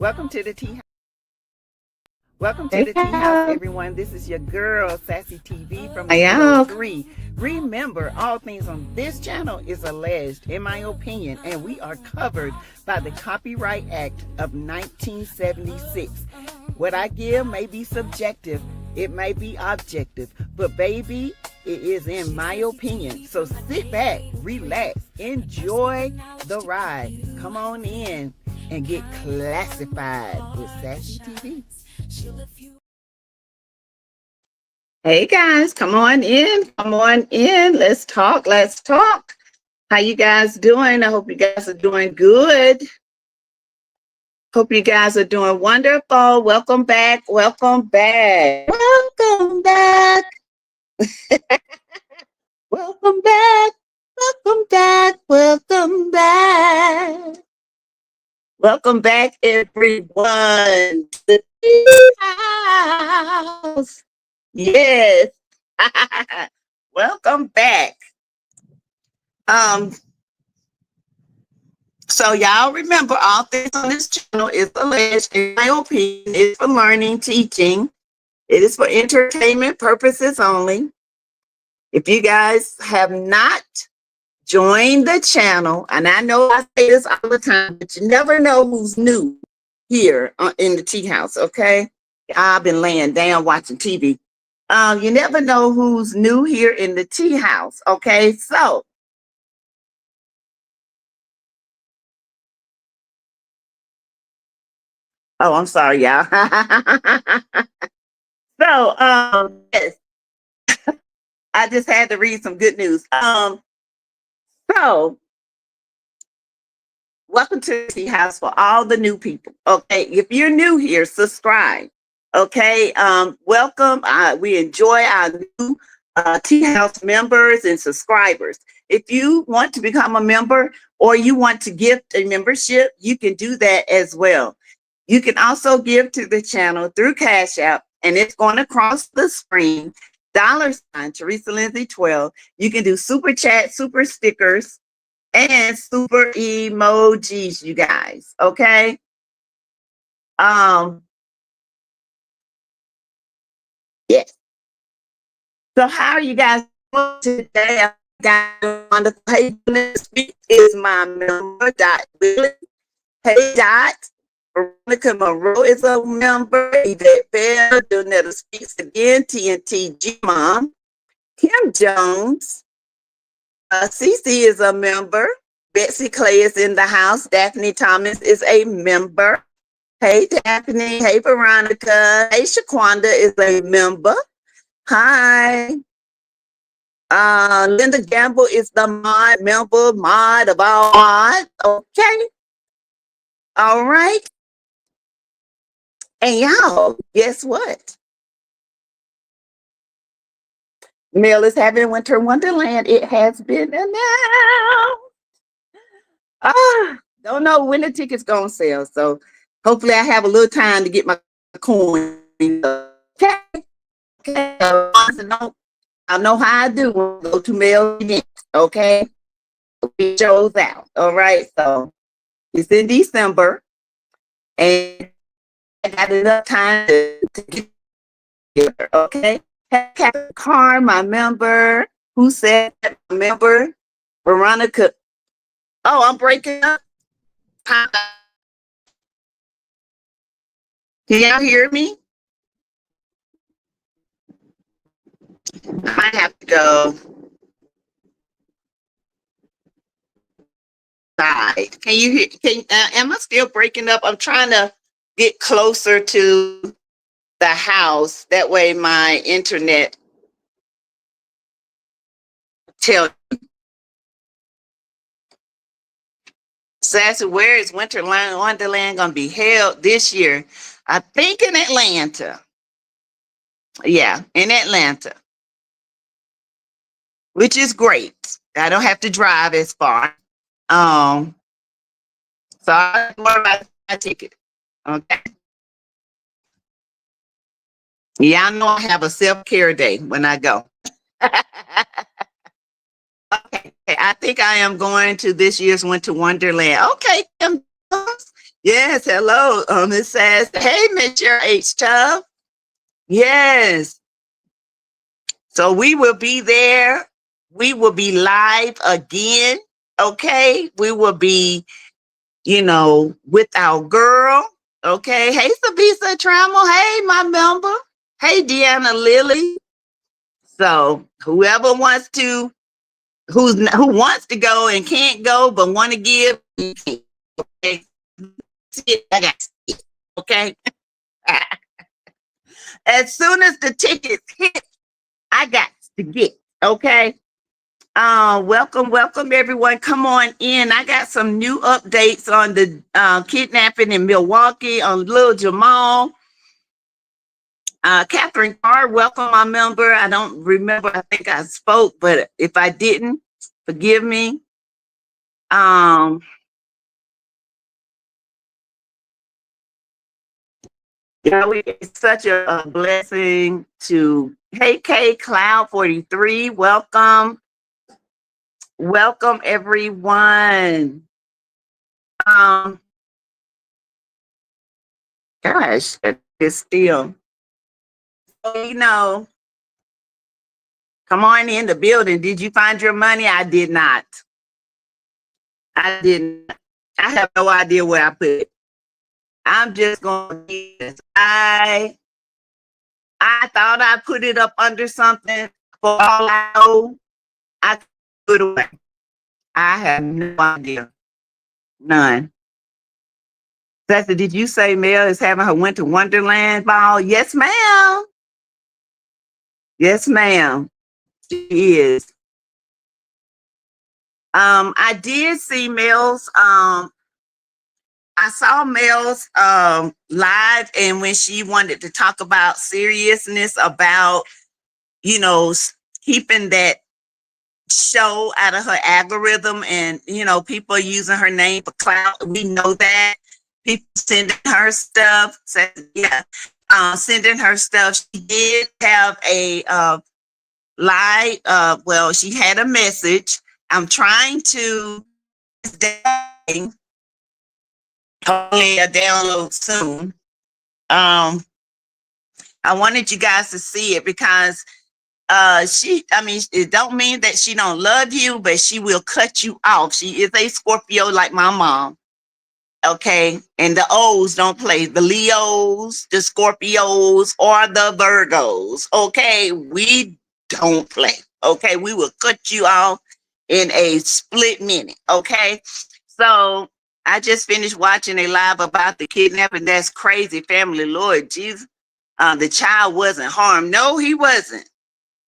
Welcome to the tea. Welcome to Hey, the tea house, Cal. everyone. This is your girl, Sassy TV from I the am. 303. Remember, all things on this channel is alleged, in my opinion, and we are covered by the Copyright Act of 1976. What I give may be subjective, it may be objective, but baby, it is in my opinion. So sit back, relax, enjoy the ride. Come on in and get classified with Sassy TV. Hey guys, come on in. Come on in. Let's talk. Let's talk. How you guys doing? I hope you guys are doing good. Hope you guys are doing wonderful. Welcome back. Welcome back. Welcome back. Welcome back. Welcome back. Welcome back. Welcome back, everyone, to the tea house. Yes. Welcome back. So y'all remember, all things on this channel is alleged, in my opinion, is for learning, teaching. It is for entertainment purposes only. If you guys have not joined the channel, and I know I say this all the time, but you never know who's new here in the tea house, okay? I've been laying down watching TV. You never know who's new here in the tea house, okay? So, oh, I'm sorry, y'all. So, yes, I just had to read some good news. So welcome to the tea house for all the new people. Okay, if you're new here, subscribe. Okay, welcome. We enjoy our new tea house members and subscribers. If you want to become a member or you want to gift a membership, you can do that as well. You can also give to the channel through Cash App, and it's going across the screen. $ Teresa Lindsay 12. You can do super chat, super stickers, and super emojis, you guys. Okay. Yes. So how are you guys doing today? I got on the page this week is my member dot Willie. Hey Dot. Veronica Monroe is a member. Yvette Bell, Donetta Speaks Again, TNT G Mom, Kim Jones, Cece is a member. Betsy Clay is in the house. Daphne Thomas is a member. Hey Daphne. Hey Veronica. Hey Shaquanda is a member. Hi. Linda Gamble is the mod of all mods. Okay. All right. And y'all, guess what? Mel is having Winter Wonderland. It has been announced. Don't know when the tickets gonna sell. So hopefully I have a little time to get my coin. Okay. Okay. I know how I do when I go to Mel events. Okay. It shows out. All right. So it's in December. And I got enough time to get here. Okay. Captain Carr, my member. Who said that? My member? Veronica. Oh, I'm breaking up. Can y'all hear me? I might have to go side. Can you hear? Am I still breaking up? I'm trying to get closer to the house. That way my internet tell. Sassy, where is Wonderland going to be held this year? I think in Atlanta. Yeah, in Atlanta, which is great. I don't have to drive as far. So I worry about my ticket. Okay. Yeah, I know I have a self-care day when I go. Okay, I think I am going to this year's Winter Wonderland. Okay, Yes, hello. It says, hey, Mr. H Tub. Yes. So we will be there. We will be live again. Okay. We will be, with our girl. Okay. Hey, Sabisa Trammell. Hey, my member. Hey, Deanna Lilly. So whoever wants to, who wants to go and can't go, but want to give, okay. I got it. Okay. As soon as the tickets hit, I got to get. Okay. Welcome everyone. Come on in. I got some new updates on the kidnapping in Milwaukee on little Jamal. Catherine Carr, welcome, my member. I don't remember. I think I spoke, but if I didn't, forgive me. It's such a blessing to, hey, K Cloud 43, welcome. Welcome, everyone. Gosh, it's still, come on in the building. Did you find your money? I did not. I didn't. I have no idea where I put it. I'm just going to do this. I thought I put it up under something. For all I know, I put it away. I have no idea. None. Sassy, did you say Mel is having her Winter Wonderland ball? Yes, ma'am. Yes, ma'am. She is. I did see Mel's. I saw Mel's live, and when she wanted to talk about seriousness about, keeping that show out of her algorithm, and people using her name for clout. We know that people sending her stuff. Sending her stuff. She did have a live. Well, she had a message. I'm trying to hopefully a download soon. I wanted you guys to see it because it don't mean that she don't love you, but she will cut you off. She is a Scorpio like my mom. Okay. And the O's don't play. The Leos, the Scorpios, or the Virgos. Okay. We don't play. Okay. We will cut you off in a split minute. Okay. So I just finished watching a live about the kidnapping. That's crazy, family. Lord Jesus. The child wasn't harmed. No, he wasn't.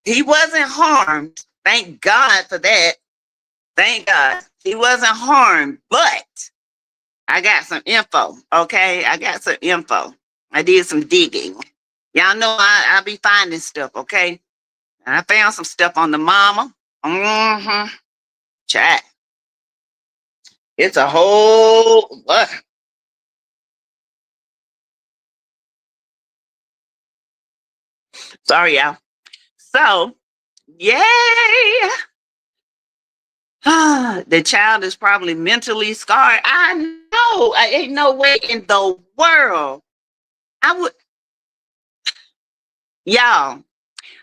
He wasn't harmed. Thank God for that. Thank God. He wasn't harmed, but I got some info. Okay. I got some info. I did some digging. Y'all know I be finding stuff. Okay. And I found some stuff on the mama. Chat. It's a whole what? Sorry, y'all. So, yay. The child is probably mentally scarred. I know. I ain't no way in the world. I would, y'all.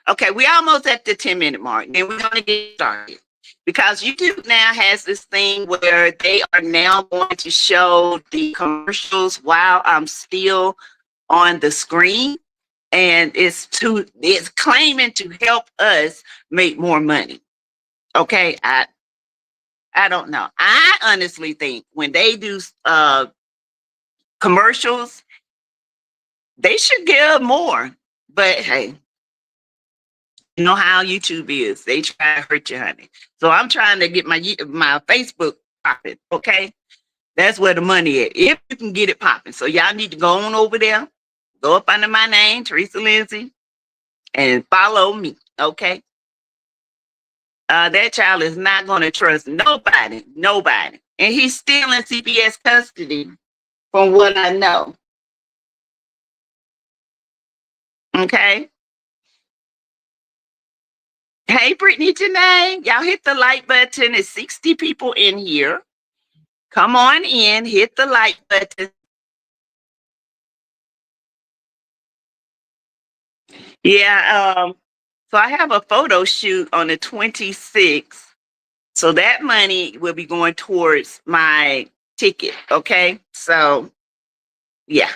Okay, we almost at the 10-minute mark. Then we're gonna get started. Because YouTube now has this thing where they are now going to show the commercials while I'm still on the screen. And it's claiming to help us make more money. Okay, I don't know. I honestly think when they do commercials, they should give more. But hey, you know how YouTube is. They try to hurt you, honey. So I'm trying to get my Facebook popping. Okay, that's where the money is. If you can get it popping, so y'all need to go on over there, go up under my name, Teresa Lindsay, and follow me. Okay. That child is not going to trust nobody, and he's still in CPS custody, from what I know. Okay. Hey, Brittany, Janae, y'all hit the like button. It's 60 people in here. Come on in, hit the like button. Yeah. So I have a photo shoot on the 26th. So that money will be going towards my ticket. Okay. So yeah,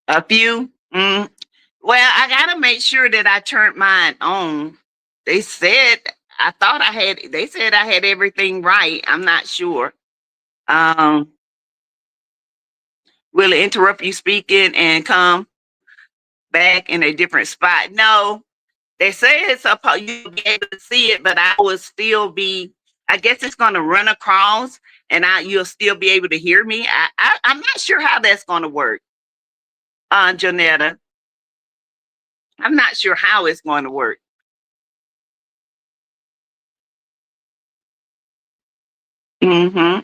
a few. Well, I gotta make sure that I turned mine on. They said I thought I had. They said I had everything right. I'm not sure. Um, will it interrupt you speaking and come back in a different spot? No, they say it's up. You'll be able to see it, but I will still be. I guess it's going to run across, and you'll still be able to hear me. I'm not sure how that's going to work, Janetta. I'm not sure how it's going to work. Hmm.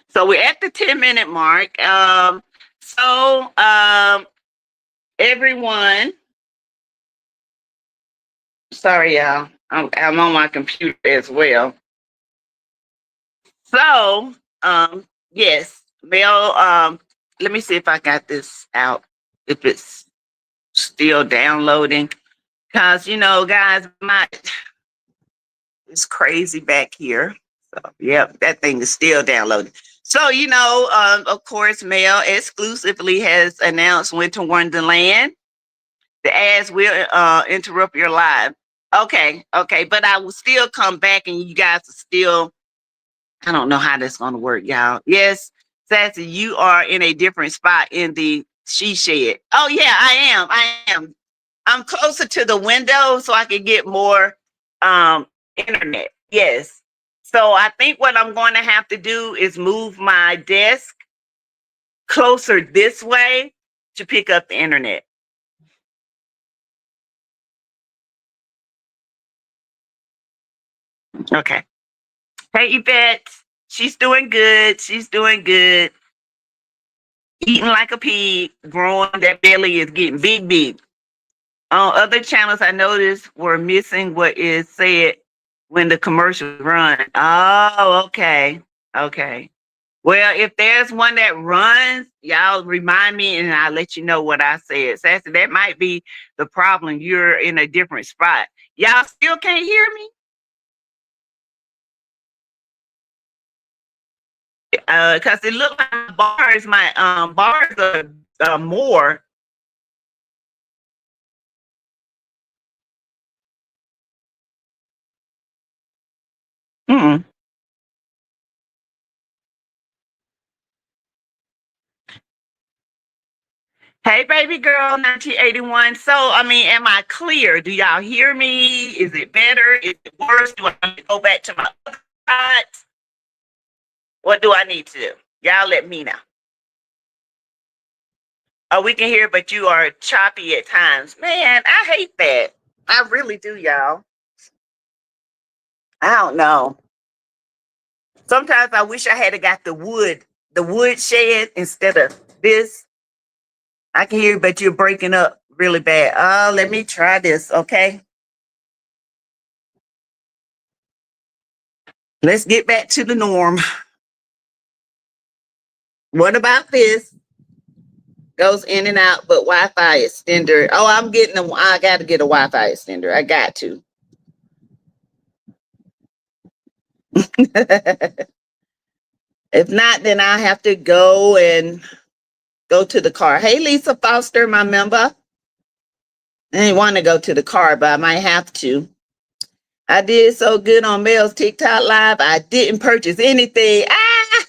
So we're at the 10-minute mark. So everyone, sorry, y'all. I'm on my computer as well. So, yes, Mel, let me see if I got this out, if it's still downloading. Because, guys, it's crazy back here. So, yep, that thing is still downloading. So, of course, Mel exclusively has announced Winter Wonderland. The ads will interrupt your live. Okay, but I will still come back and you guys are still, I don't know how that's going to work, y'all. Yes, Sassy, you are in a different spot in the she shed. Oh, yeah, I am. I'm closer to the window so I can get more internet. Yes. So I think what I'm going to have to do is move my desk closer this way to pick up the internet. Okay. Hey, Yvette. She's doing good. She's doing good. Eating like a pig, growing. That belly is getting big, big. On other channels, I noticed were missing what is said when the commercial run. Oh, okay. Okay. Well, if there's one that runs, y'all remind me and I'll let you know what I said. Sassy, that might be the problem. You're in a different spot. Y'all still can't hear me? Because it looked like my bars are more. Mm-mm. Hey, baby girl, 1981. So, I mean, am I clear? Do y'all hear me? Is it better? Is it worse? Do I need to go back to my other spots? What do I need to do? Y'all let me know. Oh, we can hear, but you are choppy at times. Man, I hate that. I really do, y'all. I don't know. Sometimes I wish I had got the wood shed instead of this. I can hear, but you're breaking up really bad. Let me try this, okay? Let's get back to the norm. What about this? Goes in and out, but Wi-Fi extender. Oh, I got to get a Wi-Fi extender. I got to. If not, then I have to go to the car. Hey, Lisa Foster, my member. I didn't want to go to the car, but I might have to. I did so good on Mel's TikTok live. I didn't purchase anything. Ah!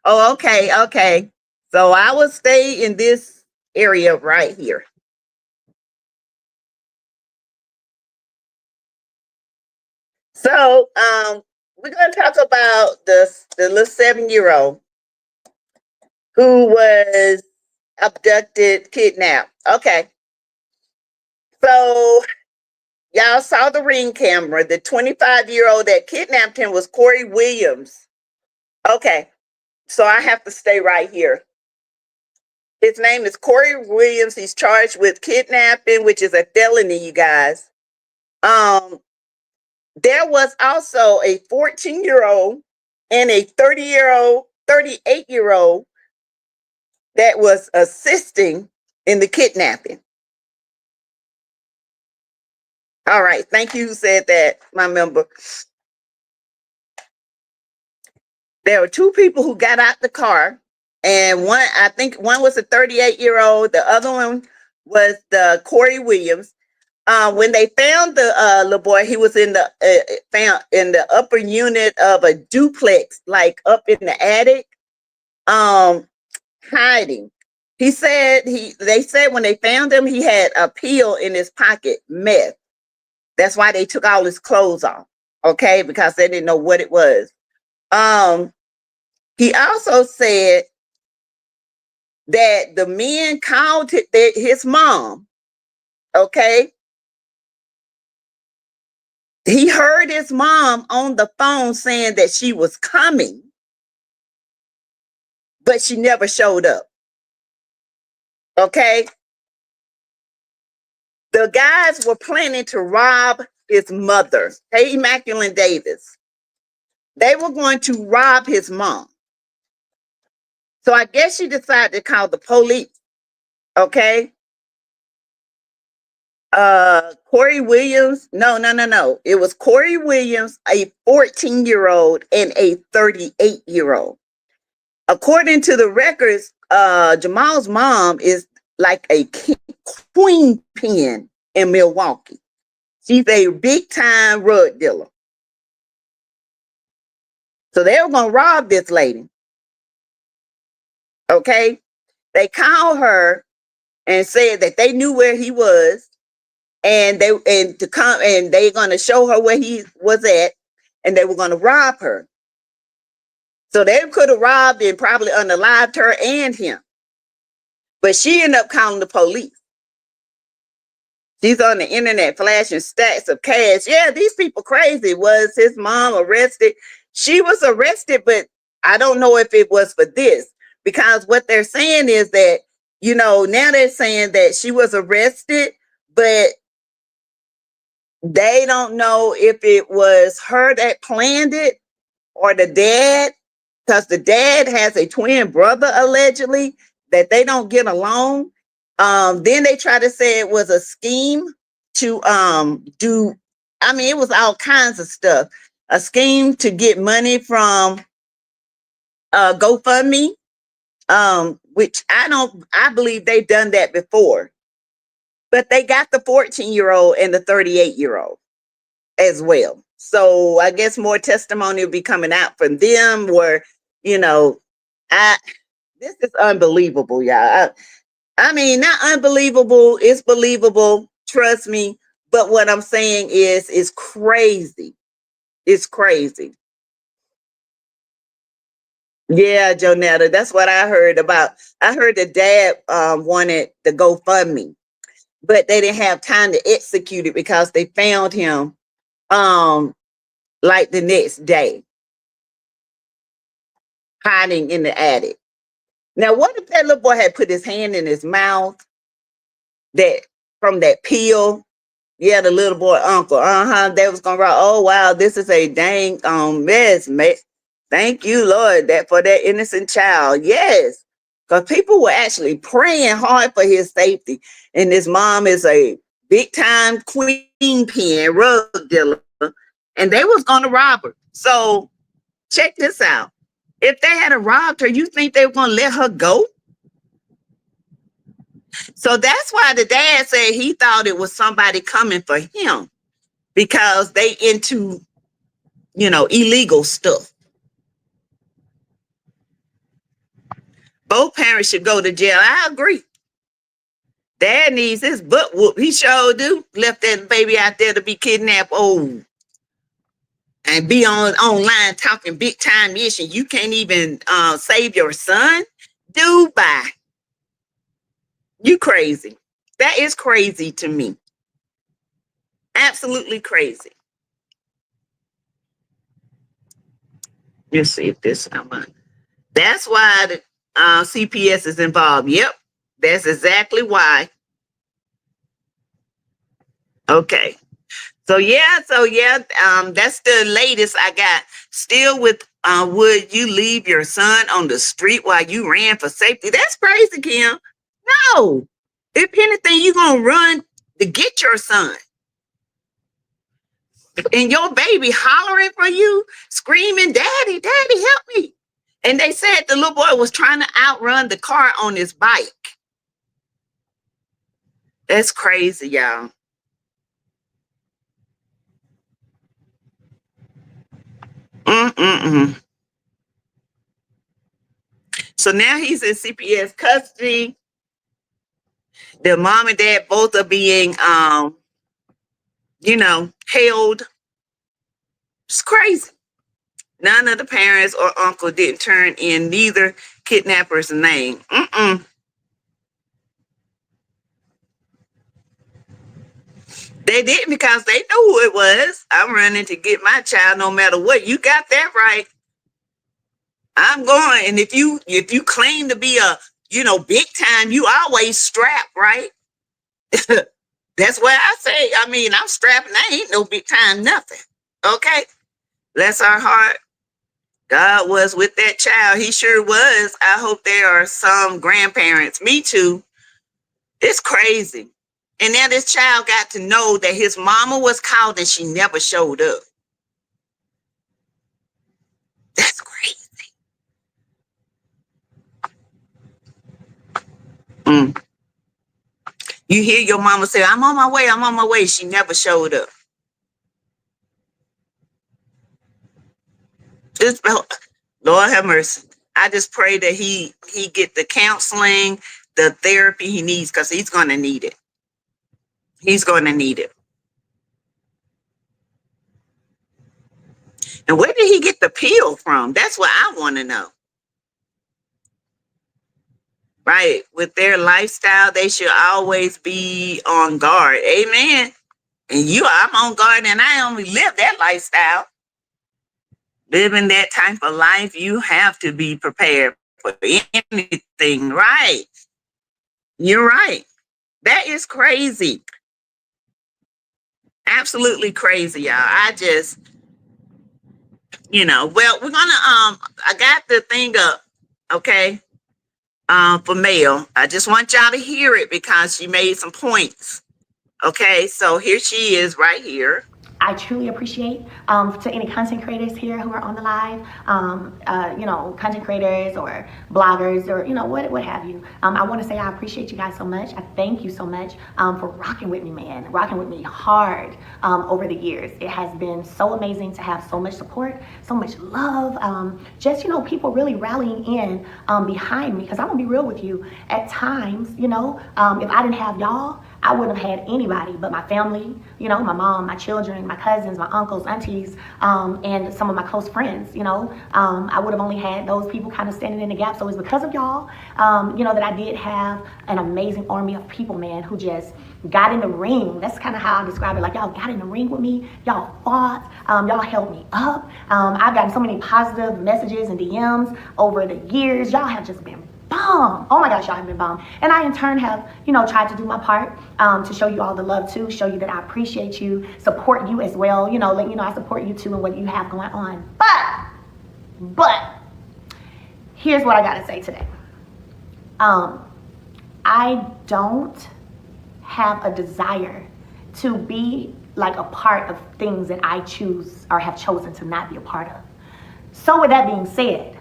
Oh, okay, okay. So I will stay in this area right here. So we're gonna talk about the little 7-year-old who was abducted, kidnapped. Okay. So y'all saw the ring camera. The 25-year-old that kidnapped him was Corey Williams. Okay. So I have to stay right here. His name is Corey Williams. He's charged with kidnapping, which is a felony, you guys. Um, there was also a 14-year-old and a 38-year-old that was assisting in the kidnapping. All right. Thank you. Who said that, my member? There were two people who got out the car, and I think one was a 38-year-old. The other one was the Corey Williams. When they found the little boy, he was in the found in the upper unit of a duplex, like up in the attic, hiding. They said when they found him, he had a pill in his pocket, meth. That's why they took all his clothes off, okay, because they didn't know what it was. He also said that the men called his mom, okay. He heard his mom on the phone saying that she was coming, but she never showed up. Okay. The guys were planning to rob his mother, hey, Immaculate Davis. They were going to rob his mom. So I guess she decided to call the police. Okay. Corey Williams. No. It was Corey Williams, a 14-year-old, and a 38-year-old. According to the records, Jamal's mom is like a queen pin in Milwaukee. She's a big time drug dealer. So they were going to rob this lady. Okay. They called her and said that they knew where he was, and they're going to show her where he was at, and they were going to rob her. So they could have robbed and probably unalived her and him. But she ended up calling the police. She's on the internet flashing stacks of cash. Yeah, these people crazy. Was his mom arrested? She was arrested, but I don't know if it was for this, because what they're saying is that, now they're saying that she was arrested, but they don't know if it was her that planned it or the dad, because the dad has a twin brother, allegedly, that they don't get along. Then they try to say it was a scheme to it was all kinds of stuff. A scheme to get money from GoFundMe, which I believe they've done that before. But they got the 14-year-old and the 38-year-old as well. So I guess more testimony will be coming out from them where, this is unbelievable, y'all. I mean, not unbelievable, it's believable, trust me. But what I'm saying is, it's crazy. It's crazy. Yeah, Jonetta, that's what I heard about. I heard the dad wanted the GoFundMe, but they didn't have time to execute it because they found him like the next day, hiding in the attic. Now, what if that little boy had put his hand in his mouth from that pill? Yeah, the little boy uncle. They was gonna write, oh wow, this is a dang mess, mate. Thank you, Lord, for that innocent child. Yes. Because people were actually praying hard for his safety. And his mom is a big time queen pin drug dealer. And they was gonna rob her. So check this out. If they had robbed her, you think they were gonna let her go? So that's why the dad said he thought it was somebody coming for him, because they into, illegal stuff. Both parents should go to jail. I agree. Dad needs his butt whoop. He sure do. Left that baby out there to be kidnapped. Oh, and be online talking big time ish, and you can't even save your son. Dude, bye. You crazy. That is crazy to me. Absolutely crazy. Let's see if this that's why the CPS is involved. Yep, that's exactly why. Okay. So yeah, that's the latest I got. Still with would you leave your son on the street while you ran for safety? That's crazy, Kim. No. If anything, you're going to run to get your son. And your baby hollering for you, screaming, "Daddy, Daddy, help me." And they said the little boy was trying to outrun the car on his bike. That's crazy, y'all. Mm-mm-mm. So now he's in CPS custody. The mom and dad both are being, held. It's crazy. None of the parents or uncle didn't turn in neither kidnapper's name. They didn't, because they knew who it was. I'm running to get my child no matter what. You got that right. I'm going. And if you claim to be a, big time, you always strap, right? That's what I say. I mean, I'm strapping. I ain't no big time nothing. Okay? Bless our heart. God was with that child. He sure was. I hope there are some grandparents. Me too. It's crazy. And now this child got to know that his mama was called and she never showed up. That's crazy. You hear your mama say, "I'm on my way, I'm on my way." She never showed up. Just, Lord have mercy. I just pray that he get the counseling, the therapy he needs, because he's going to need it. He's going to need it. And where did he get the pill from? That's what I want to know. Right. With their lifestyle, they should always be on guard. Amen. And I'm on guard, and I only live that lifestyle. Living that type of life, you have to be prepared for anything. Right. You're right. That is crazy. Absolutely crazy, y'all. I just, well, we're gonna I got the thing up, okay, for Mel. I just want y'all to hear it because she made some points. Okay, so here she is right here. I truly appreciate to any content creators here who are on the live, content creators or bloggers or, what have you. I want to say I appreciate you guys so much. I thank you so much for rocking with me, man, rocking with me hard over the years. It has been so amazing to have so much support, so much love, people really rallying in behind me. Because I'm going to be real with you, at times, if I didn't have y'all, I wouldn't have had anybody but my family, my mom, my children, my cousins, my uncles, aunties, and some of my close friends, I would have only had those people kind of standing in the gap. So it's because of y'all, that I did have an amazing army of people, man, who just got in the ring. That's kind of how I describe it. Like, y'all got in the ring with me. Y'all fought. Y'all held me up. I've gotten so many positive messages and DMs over the years. Y'all have just been bomb. Oh my gosh, y'all have been bomb. And I in turn have, tried to do my part to show you all the love too, show you that I appreciate you, support you as well, let you know I support you too and what you have going on. But here's what I gotta say today. I don't have a desire to be like a part of things that I choose or have chosen to not be a part of. So with that being said,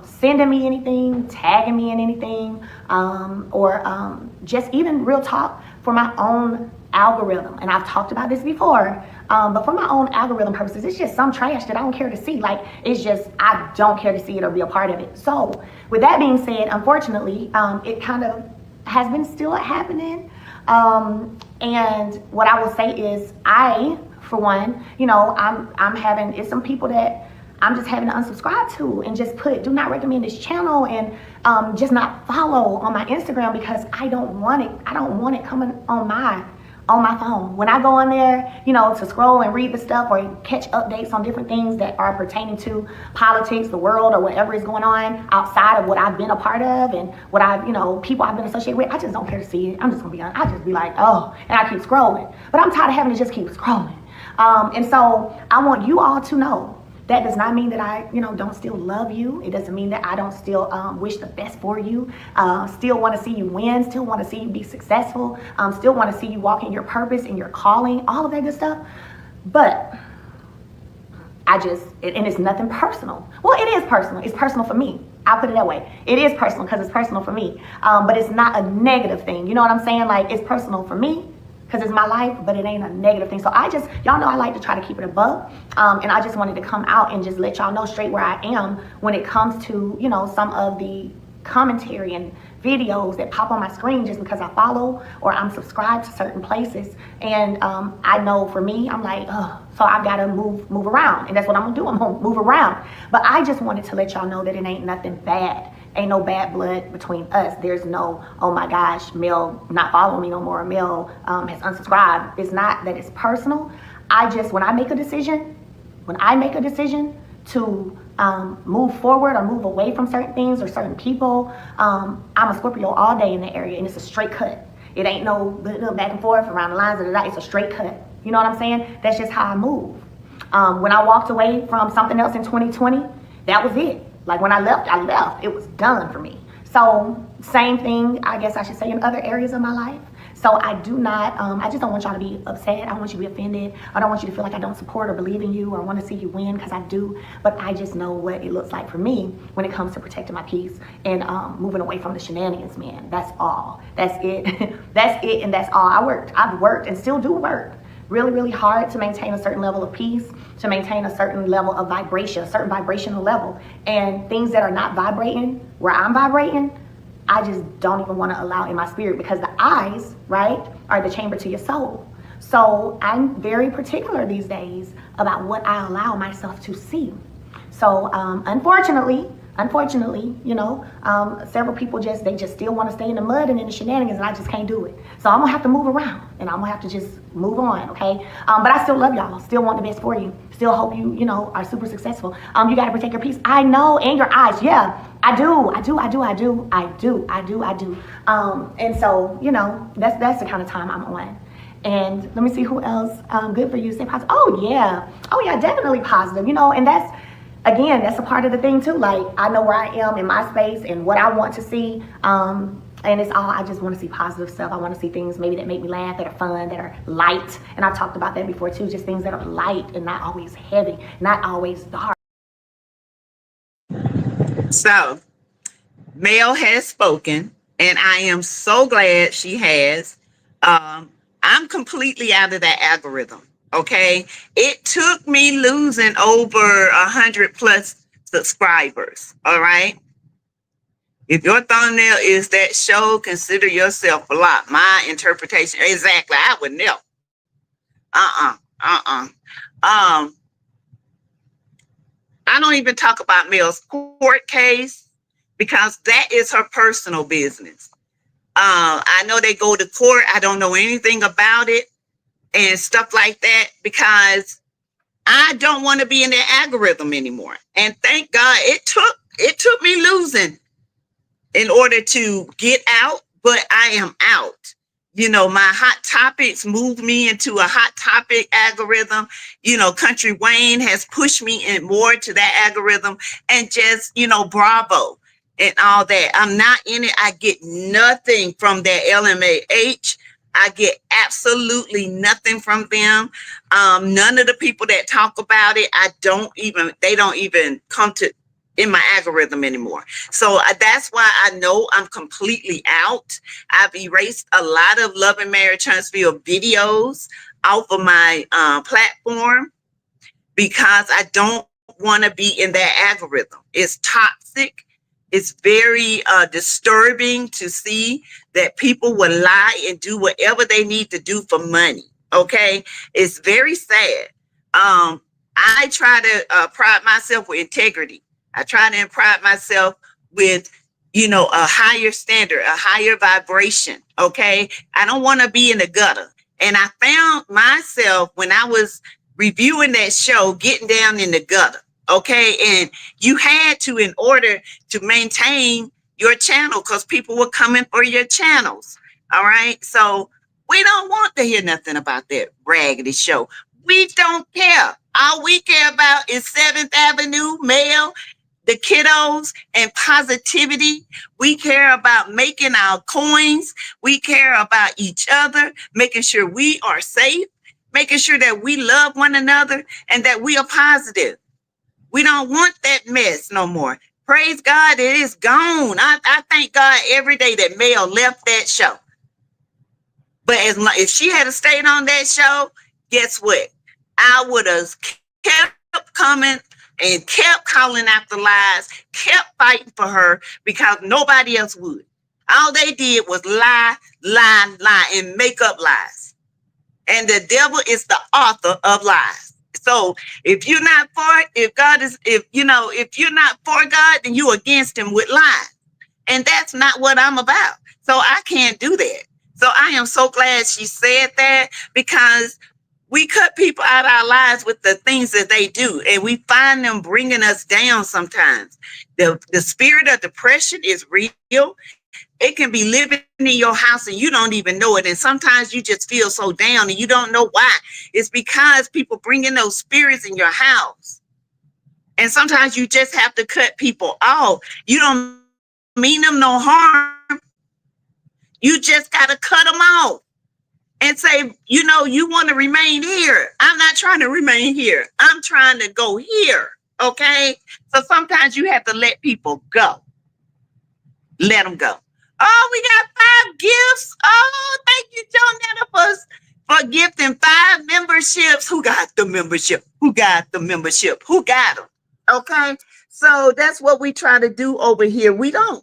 sending me anything, tagging me in anything, or just even real talk for my own algorithm. And I've talked about this before, but for my own algorithm purposes, it's just some trash that I don't care to see. Like, it's just, I don't care to see it or be a part of it. So with that being said, unfortunately, it kind of has been still happening. And what I will say is I, for one, I'm having, it's some people that I'm just having to unsubscribe to and just put do not recommend this channel and just not follow on my Instagram because I don't want it. I don't want it coming on my phone. When I go on there, to scroll and read the stuff or catch updates on different things that are pertaining to politics, the world, or whatever is going on outside of what I've been a part of and what I've, people I've been associated with, I just don't care to see it. I'm just gonna be honest. I just be like, oh, and I keep scrolling. But I'm tired of having to just keep scrolling. And so I want you all to know That does not mean that I, don't still love you. It doesn't mean that I don't still wish the best for you. Still want to see you win. Still want to see you be successful. Still want to see you walk in your purpose and your calling. All of that good stuff. But and it's nothing personal. Well, it is personal. It's personal for me. I'll put it that way. It is personal because it's personal for me. But it's not a negative thing. You know what I'm saying? Like, it's personal for me because it's my life, but it ain't a negative thing. So y'all know I like to try to keep it above. And I just wanted to come out and just let y'all know straight where I am when it comes to, some of the commentary and videos that pop on my screen just because I follow or I'm subscribed to certain places. And I know for me, I'm like, so I've got to move around. And that's what I'm gonna do. I'm gonna move around. But I just wanted to let y'all know that it ain't nothing bad. Ain't no bad blood between us. There's no, oh my gosh, Mel not following me no more. Mel has unsubscribed. It's not that it's personal. When I make a decision to move forward or move away from certain things or certain people, I'm a Scorpio all day in the area, and it's a straight cut. It ain't no back and forth around the lines of the dot. It's a straight cut. You know what I'm saying? That's just how I move. When I walked away from something else in 2020, that was it. Like, when I left. It was done for me. So same thing, I guess I should say, in other areas of my life. So I do not, I just don't want y'all to be upset. I don't want you to be offended. I don't want you to feel like I don't support or believe in you or want to see you win, because I do. But I just know what it looks like for me when it comes to protecting my peace and moving away from the shenanigans, man. That's all. That's it. That's it, and that's all. I've worked and still do work really, really hard to maintain a certain level of peace, to maintain a certain level of vibration, a certain vibrational level. And things that are not vibrating where I'm vibrating, I just don't even want to allow in my spirit, because the eyes, right, are the chamber to your soul. So I'm very particular these days about what I allow myself to see. So unfortunately, several people just still want to stay in the mud and in the shenanigans, and I just can't do it. So I'm gonna have to move around, and I'm gonna have to just move on, okay? But I still love y'all, still want the best for you, still hope you are super successful. You gotta protect your peace. I know, and your eyes, yeah, I do. And so, that's the kind of time I'm on. And let me see who else. Good for you, stay positive. Oh yeah, definitely positive, and that's a part of the thing too. Like, I know where I am in my space and what I want to see. And it's all, I just want to see positive stuff. I want to see things maybe that make me laugh, that are fun, that are light. And I've talked about that before too, just things that are light and not always heavy, not always dark. So, Mel has spoken, and I am so glad she has. I'm completely out of that algorithm. Okay, it took me losing over 100+ subscribers. All right, if your thumbnail is that show, consider yourself blocked. My interpretation, exactly. I would never. I don't even talk about Mel's court case, because that is her personal business. I know they go to court. I don't know anything about it and stuff like that, because I don't want to be in that algorithm anymore. And thank God it took me losing in order to get out, but I am out. My hot topics moved me into a hot topic algorithm. Country Wayne has pushed me in more to that algorithm, and just, Bravo and all that. I'm not in it. I get nothing from that LMAH. I get absolutely nothing from them. None of the people that talk about it, they don't even come to in my algorithm anymore. So that's why I know I'm completely out. I've erased a lot of Love and Marriage Huntsville videos off of my platform, because I don't want to be in that algorithm. It's toxic. It's very disturbing to see that people will lie and do whatever they need to do for money. Okay, it's very sad. I try to pride myself with integrity. I try to pride myself with, a higher standard, a higher vibration. Okay, I don't want to be in the gutter. And I found myself, when I was reviewing that show, getting down in the gutter. Okay, and you had to, in order to maintain your channel, because people were coming for your channels. All right, so we don't want to hear nothing about that raggedy show. We don't care. All we care about is 7th Avenue, male, the kiddos, and positivity. We care about making our coins. We care about each other, making sure we are safe, making sure that we love one another and that we are positive. We don't want that mess no more. Praise God, it is gone. I thank God every day that Mel left that show. But if she had stayed on that show, guess what? I would have kept coming and kept calling after lies, kept fighting for her because nobody else would. All they did was lie, lie, lie, and make up lies. And the devil is the author of lies. So if you're not for it, if you're not for God, then you're against him with lies. And that's not what I'm about. So I can't do that. So I am so glad she said that, because we cut people out of our lives with the things that they do, and we find them bringing us down sometimes. The spirit of depression is real. It can be living in your house and you don't even know it. And sometimes you just feel so down and you don't know why. It's because people bring in those spirits in your house. And sometimes you just have to cut people off. You don't mean them no harm. You just got to cut them off and say, you want to remain here. I'm not trying to remain here. I'm trying to go here. Okay. So sometimes you have to let people go. Let them go. Oh, we got 5 gifts. Oh, thank you, Jonetta, for gifting 5 memberships. Who got the membership? Who got the membership? Who got them? Okay. So that's what we try to do over here. We don't.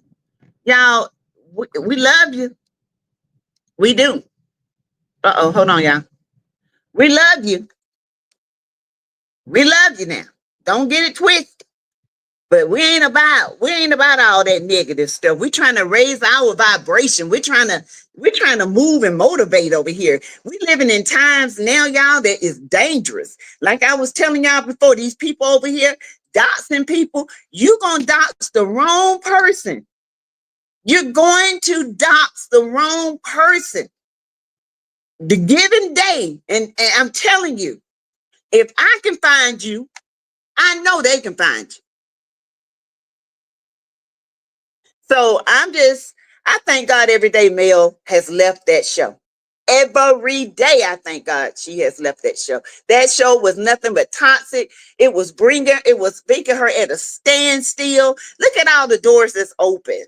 Y'all, we love you. We do. Uh-oh, hold on, y'all. We love you. We love you now. Don't get it twisted. But we ain't about all that negative stuff. We're trying to raise our vibration. We're trying to move and motivate over here. We living in times now, y'all, that is dangerous. Like I was telling y'all before, these people over here doxing people, you're gonna dox the wrong person. You're going to dox the wrong person. The given day, and I'm telling you, if I can find you, I know they can find you. So I thank God every day Mel has left that show. Every day I thank God she has left that show. That show was nothing but toxic. It was making her at a standstill. Look at all the doors that's open.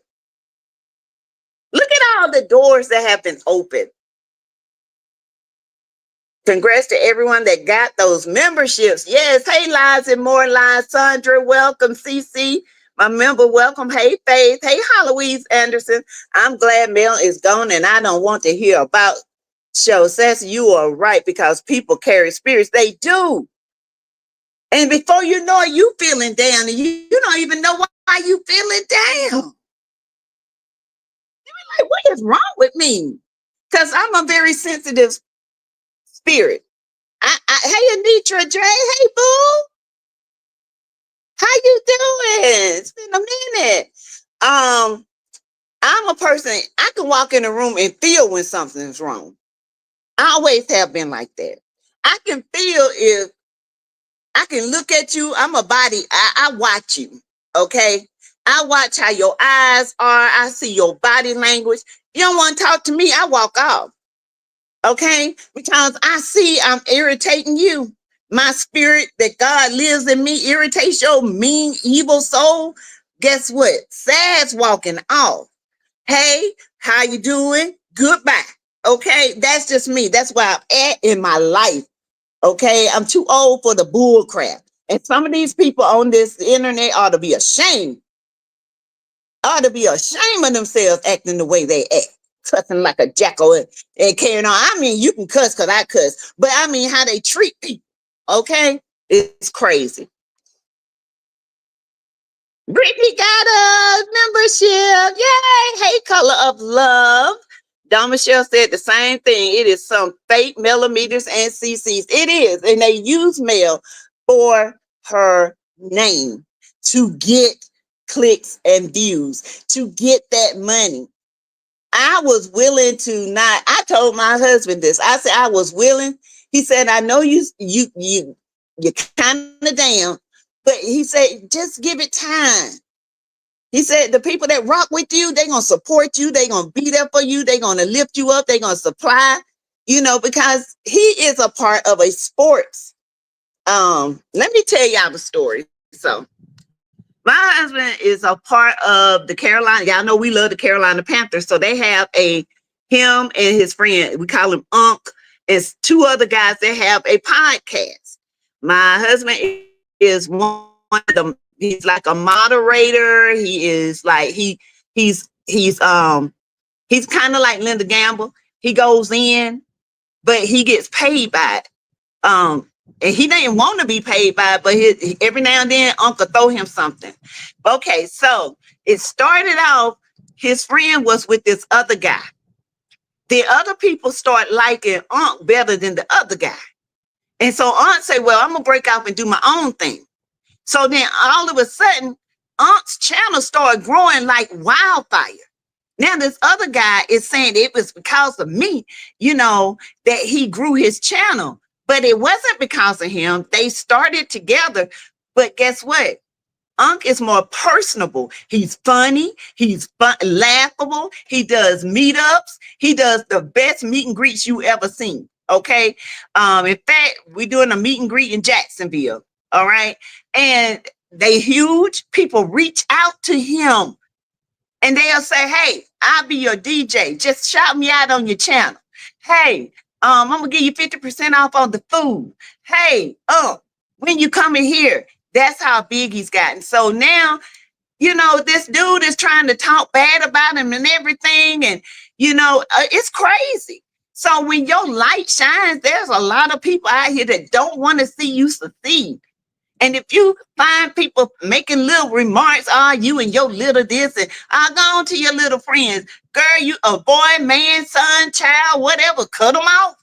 Look at all the doors that have been opened. Congrats to everyone that got those memberships. Yes. Hey, Lies and More Lies. Sandra, welcome. CC, my member, welcome. Hey, Faith. Hey, Heloise Anderson. I'm glad Mel is gone and I don't want to hear about show. Sassy, you are right, because people carry spirits. They do. And before you know it, you feeling down and you don't even know why you feeling down. You're like, what is wrong with me? Because I'm a very sensitive spirit. Hey, Anitra Dre. Hey, boo. How you doing? It's been a minute. I'm a person, I can walk in a room and feel when something's wrong. I always have been like that. I can feel if I can look at you. I'm a body. I watch you. Okay. I watch how your eyes are. I see your body language. You don't want to talk to me, I walk off. Okay. Because I see I'm irritating you. My spirit that God lives in me irritates your mean, evil soul. Guess what? Sad's walking off. Hey, how you doing? Goodbye. Okay. That's just me. That's where I'm at in my life. Okay. I'm too old for the bull crap. And some of these people on this internet ought to be ashamed. Ought to be ashamed of themselves acting the way they act. Cussing like a jackal and carrying on. I mean, you can cuss because I cuss, but I mean how they treat people. Okay? It's crazy. Brittany got a membership. Yay! Hey, Color of Love. Don Michelle said the same thing. It is some fake millimeters and CCs. It is. And they use Mel for her name to get clicks and views, to get that money. I was willing to not. I told my husband this. I said I was willing. He said, I know you you're kind of down. But he said, just give it time. He said, the people that rock with you, they're going to support you. They're going to be there for you. They're going to lift you up. They're going to supply, because he is a part of a sports. Let me tell y'all the story. So my husband is a part of the Carolina. Y'all know we love the Carolina Panthers. So they have him and his friend, we call him Unc, and two other guys that have a podcast. My husband is one of them. He's like a moderator. He is like, he's kind of like Linda Gamble. He goes in, but he gets paid by it. And he didn't want to be paid by it, but every now and then Uncle throw him something. Okay, so it started off, his friend was with this other guy. The other people start liking Unc better than the other guy. And so Unc said, well, I'm going to break off and do my own thing. So then all of a sudden, Unc's channel started growing like wildfire. Now this other guy is saying it was because of me, that he grew his channel. But it wasn't because of him. They started together. But guess what? Unc is more personable. He's funny. He's laughable. He does meetups. He does the best meet and greets you ever seen. Okay. In fact, we're doing a meet and greet in Jacksonville. All right. And they huge. People reach out to him and they'll say, hey, I'll be your DJ. Just shout me out on your channel. Hey, I'm going to give you 50% off on the food. Hey, when you come in here, that's how big he's gotten. So now, this dude is trying to talk bad about him and everything. And, it's crazy. So when your light shines, there's a lot of people out here that don't want to see you succeed. And if you find people making little remarks, you and your little this, and I'll go on to your little friends. Girl, you a boy, man, son, child, whatever, cut them off.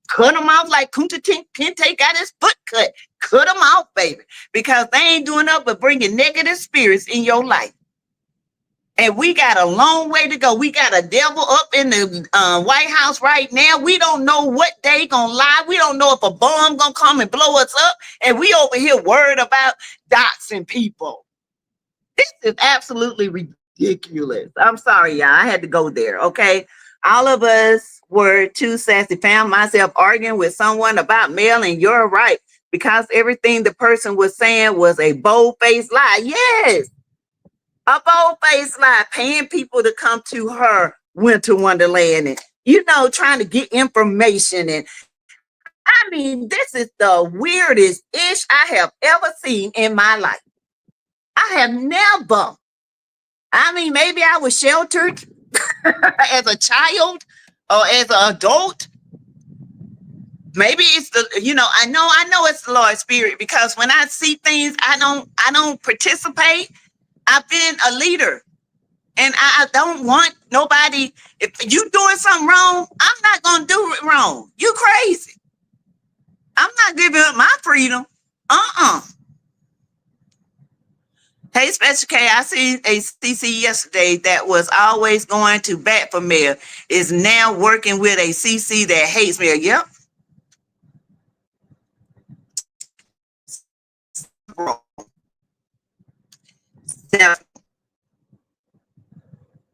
Cut them off like Kunta Kinte got his foot cut. Cut them off, baby, because they ain't doing nothing but bringing negative spirits in your life. And we got a long way to go. We got a devil up in the White House right now. We don't know what day gonna lie. We don't know if a bomb gonna come and blow us up. And we over here worried about doxing people. This is absolutely ridiculous. I'm sorry, y'all. I had to go there, okay? All of us were too sassy. Found myself arguing with someone about mail, and you're right, because everything the person was saying was a bold-faced lie. Yes. A bold-faced lie, paying people to come to her winter wonderland and, trying to get information. And I mean, this is the weirdest ish I have ever seen in my life. I have never. I mean, maybe I was sheltered as a child or as an adult. Maybe it's I know it's the Lord's Spirit, because when I see things, I don't participate. I've been a leader, and I don't want nobody. If you doing something wrong, I'm not going to do it wrong. You crazy. I'm not giving up my freedom. Hey, Special K, I see a CC yesterday that was always going to bat for mayor is now working with a CC that hates mayor. Yep.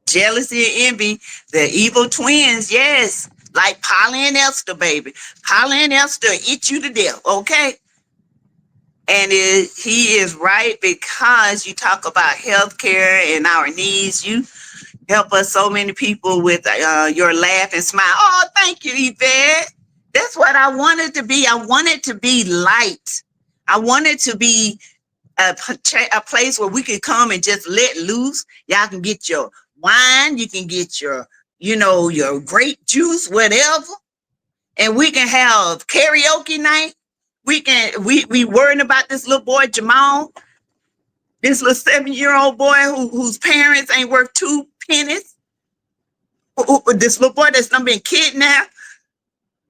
Jealousy and envy, the evil twins, yes, like Polly and Esther, baby. Polly and Esther eat you to death, okay? And he is right, because you talk about healthcare and our needs. You help us, so many people, with your laugh and smile. Oh, thank you, Yvette. That's what I wanted to be. I wanted to be light. I wanted to be a place where we could come and just let loose. Y'all can get your wine, you can get your, your grape juice, whatever. And we can have karaoke night. We worrying about this little boy, Jamal, this little 7-year-old boy whose parents ain't worth 2 pennies. This little boy that's been kidnapped.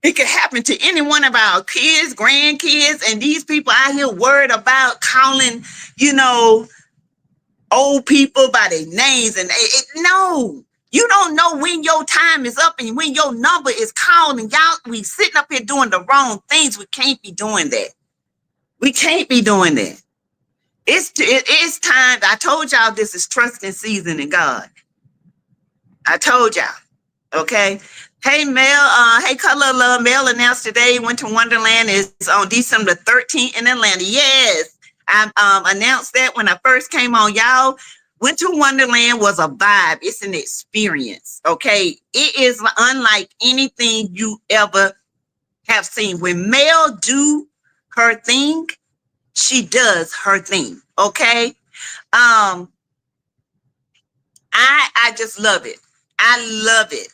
It could happen to any one of our kids, grandkids, and these people out here worried about calling, old people by their names. And no, you don't know when your time is up and when your number is called. And y'all, we sitting up here doing the wrong things. We can't be doing that. We can't be doing that. It is time. I told y'all this is trusting season in God. I told y'all. Okay. Hey Mel, hey Color Love. Mel announced today Winter Wonderland is on December 13th in Atlanta. Yes. I announced that when I first came on, y'all. Winter Wonderland was a vibe. It's an experience. Okay. It is unlike anything you ever have seen. When Mel do her thing, she does her thing. Okay. I just love it. I love it.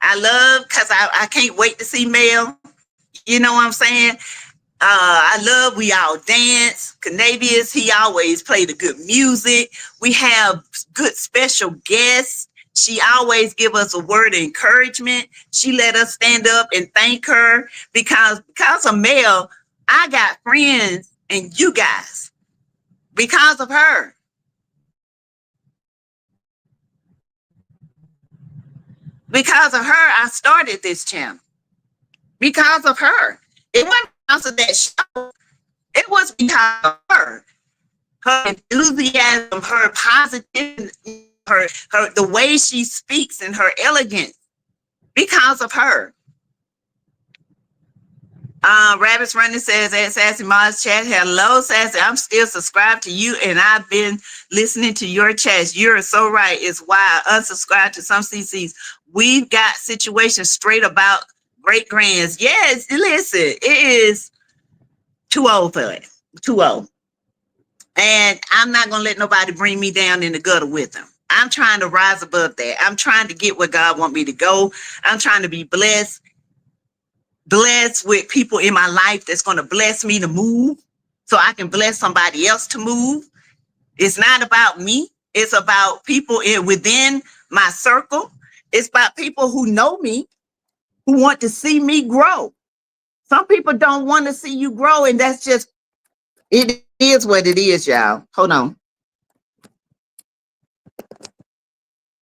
I love because I can't wait to see Mel. You know what I'm saying? I love we all dance. Canavius, he always play the good music. We have good special guests. She always give us a word of encouragement. She let us stand up and thank her because of Mel, I got friends and you guys because of her. Because of her, I started this channel. Because of her. It wasn't because of that show. It was because of her. Her enthusiasm, her positivity, her the way she speaks and her elegance. Because of her. Rabbits Running says at Sassy Ma's chat, hello, Sassy. I'm still subscribed to you and I've been listening to your chats. You're so right. It's why I unsubscribed to some CCs. We've got situations straight about great grands. Yes, listen, it is too old for it. Too old. And I'm not going to let nobody bring me down in the gutter with them. I'm trying to rise above that. I'm trying to get where God wants me to go. I'm trying to be blessed with people in my life that's going to bless me to move so I can bless somebody else to move. It's not about me. It's about people within my circle. It's about people who know me, who want to see me grow. Some people don't want to see you grow, and that's just, it is what it is, y'all. Hold on.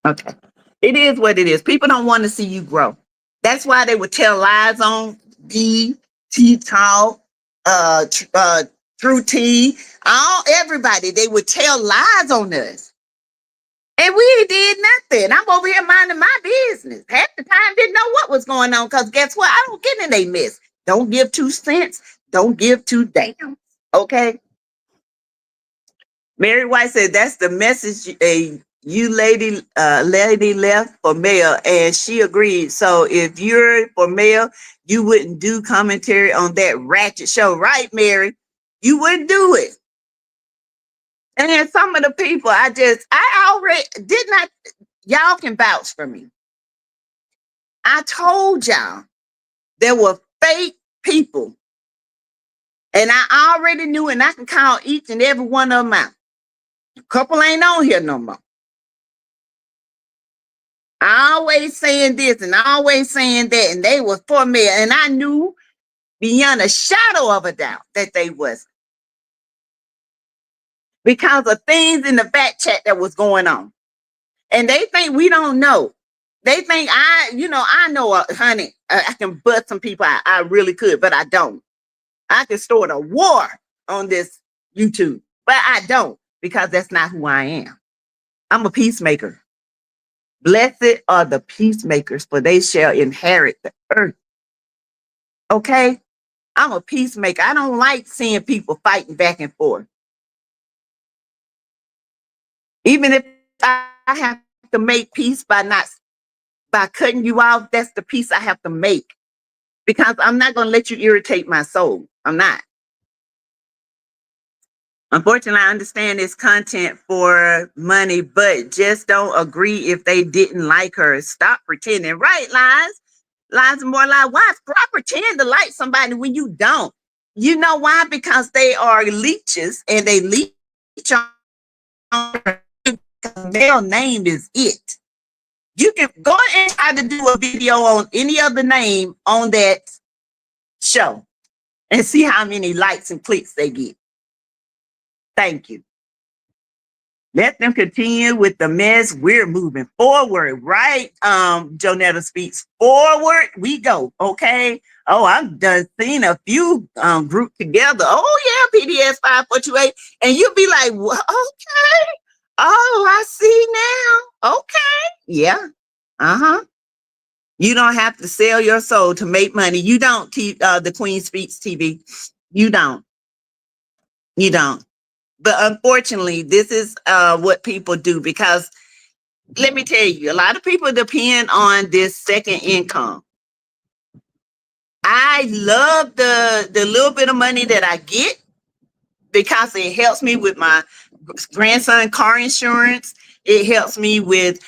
Okay. It is what it is. People don't want to see you grow. That's why they would tell lies on T Talk, True T, everybody. They would tell lies on us. And we did nothing. I'm over here minding my business. Half the time didn't know what was going on because guess what? I don't get in their mess. Don't give 2 cents. Don't give 2 damns. Okay? Mary White said that's the message you lady left for Mel, and she agreed. So if you're for Mel, you wouldn't do commentary on that ratchet show, right, Mary? You wouldn't do it. And then some of the people I already did not, y'all can vouch for me. I told y'all there were fake people. And I already knew, and I can call each and every one of them out. A couple ain't on here no more. I always saying this and always saying that, and they was for me. And I knew beyond a shadow of a doubt that they wasn't. Because of things in the back chat that was going on. And they think we don't know. They think I know, honey, I can bust some people out. I really could, but I don't. I could start a war on this YouTube, but I don't because that's not who I am. I'm a peacemaker. Blessed are the peacemakers, for they shall inherit the earth. Okay? I'm a peacemaker. I don't like seeing people fighting back and forth. Even if I have to make peace by cutting you off, that's the peace I have to make. Because I'm not going to let you irritate my soul. I'm not. Unfortunately, I understand this content for money, but just don't agree if they didn't like her. Stop pretending. Right, Lies? Lies and more lies. Why pretend to like somebody when you don't? You know why? Because they are leeches and they leech on their name is it. You can go and try to do a video on any other name on that show and see how many likes and clicks they get. Thank you. Let them continue with the mess. We're moving forward, right? Jonetta speaks forward. We go. Okay. Oh, I've done seen a few grouped together. Oh yeah, PDS 5428. And you'll be like, well, okay. Oh, I see now. Okay. Yeah. Uh-huh. You don't have to sell your soul to make money. You don't, the Queen Speaks TV. You don't. You don't. But unfortunately, this is what people do, because let me tell you, a lot of people depend on this second income. I love the little bit of money that I get because it helps me with my grandson car insurance. It helps me with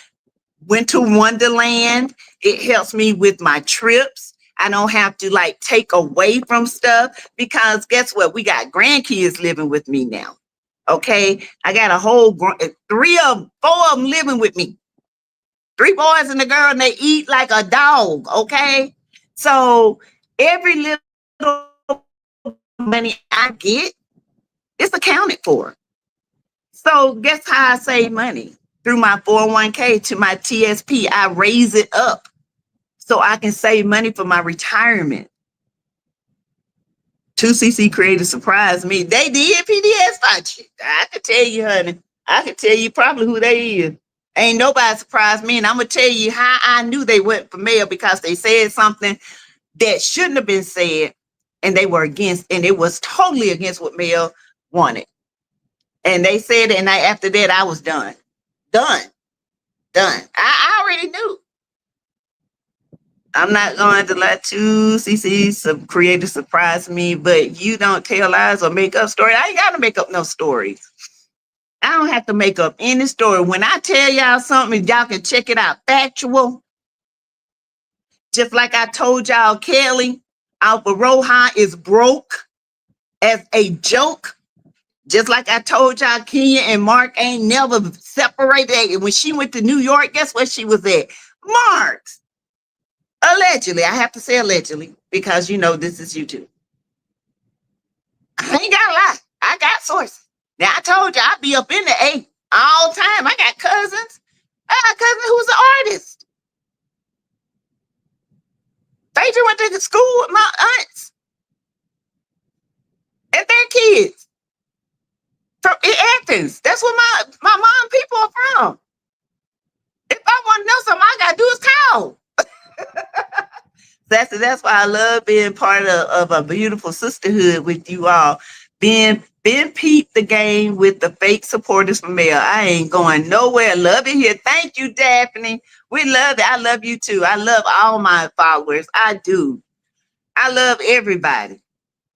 Winter Wonderland. It helps me with my trips. I don't have to like take away from stuff, because guess what? We got grandkids living with me now. Okay. I got a whole 4 of them living with me. 3 boys and a girl, and they eat like a dog. Okay. So every little money I get, it's accounted for. So guess how I save money? Through my 401k to my TSP. I raise it up so I can save money for my retirement. 2CC Creative surprised me. They did PDS. I could tell you, honey. I could tell you probably who they is. Ain't nobody surprised me. And I'm going to tell you how I knew they went for mail, because they said something that shouldn't have been said, and they were against, and it was totally against what Mel wanted. And they said it, and after that, I was done. Done. I already knew. I'm not going to let 2CC Creative surprise me, but you don't tell lies or make up stories. I ain't got to make up no stories. I don't have to make up any story. When I tell y'all something, y'all can check it out. Factual. Just like I told y'all, Kelly Alpha Rohan is broke as a joke. Just like I told y'all, Kenya and Mark ain't never separated. When she went to New York, guess where she was at? Mark's. Allegedly. I have to say allegedly, because you know this is YouTube. I ain't got a lie. I got sources. Now, I told you I'd be up in the A all the time. I got cousins. I got a cousin who's an artist. Phaedra went to school with my aunts and their kids from in Athens. That's where my mom people are from. If I want to know something, all I got to do is call. That's why I love being part of a beautiful sisterhood with you all. Being peep the game with the fake supporters from Mel. I ain't going nowhere. Love it here. Thank you, Daphne. We love it. I love you too. I love all my followers. I do. I love everybody.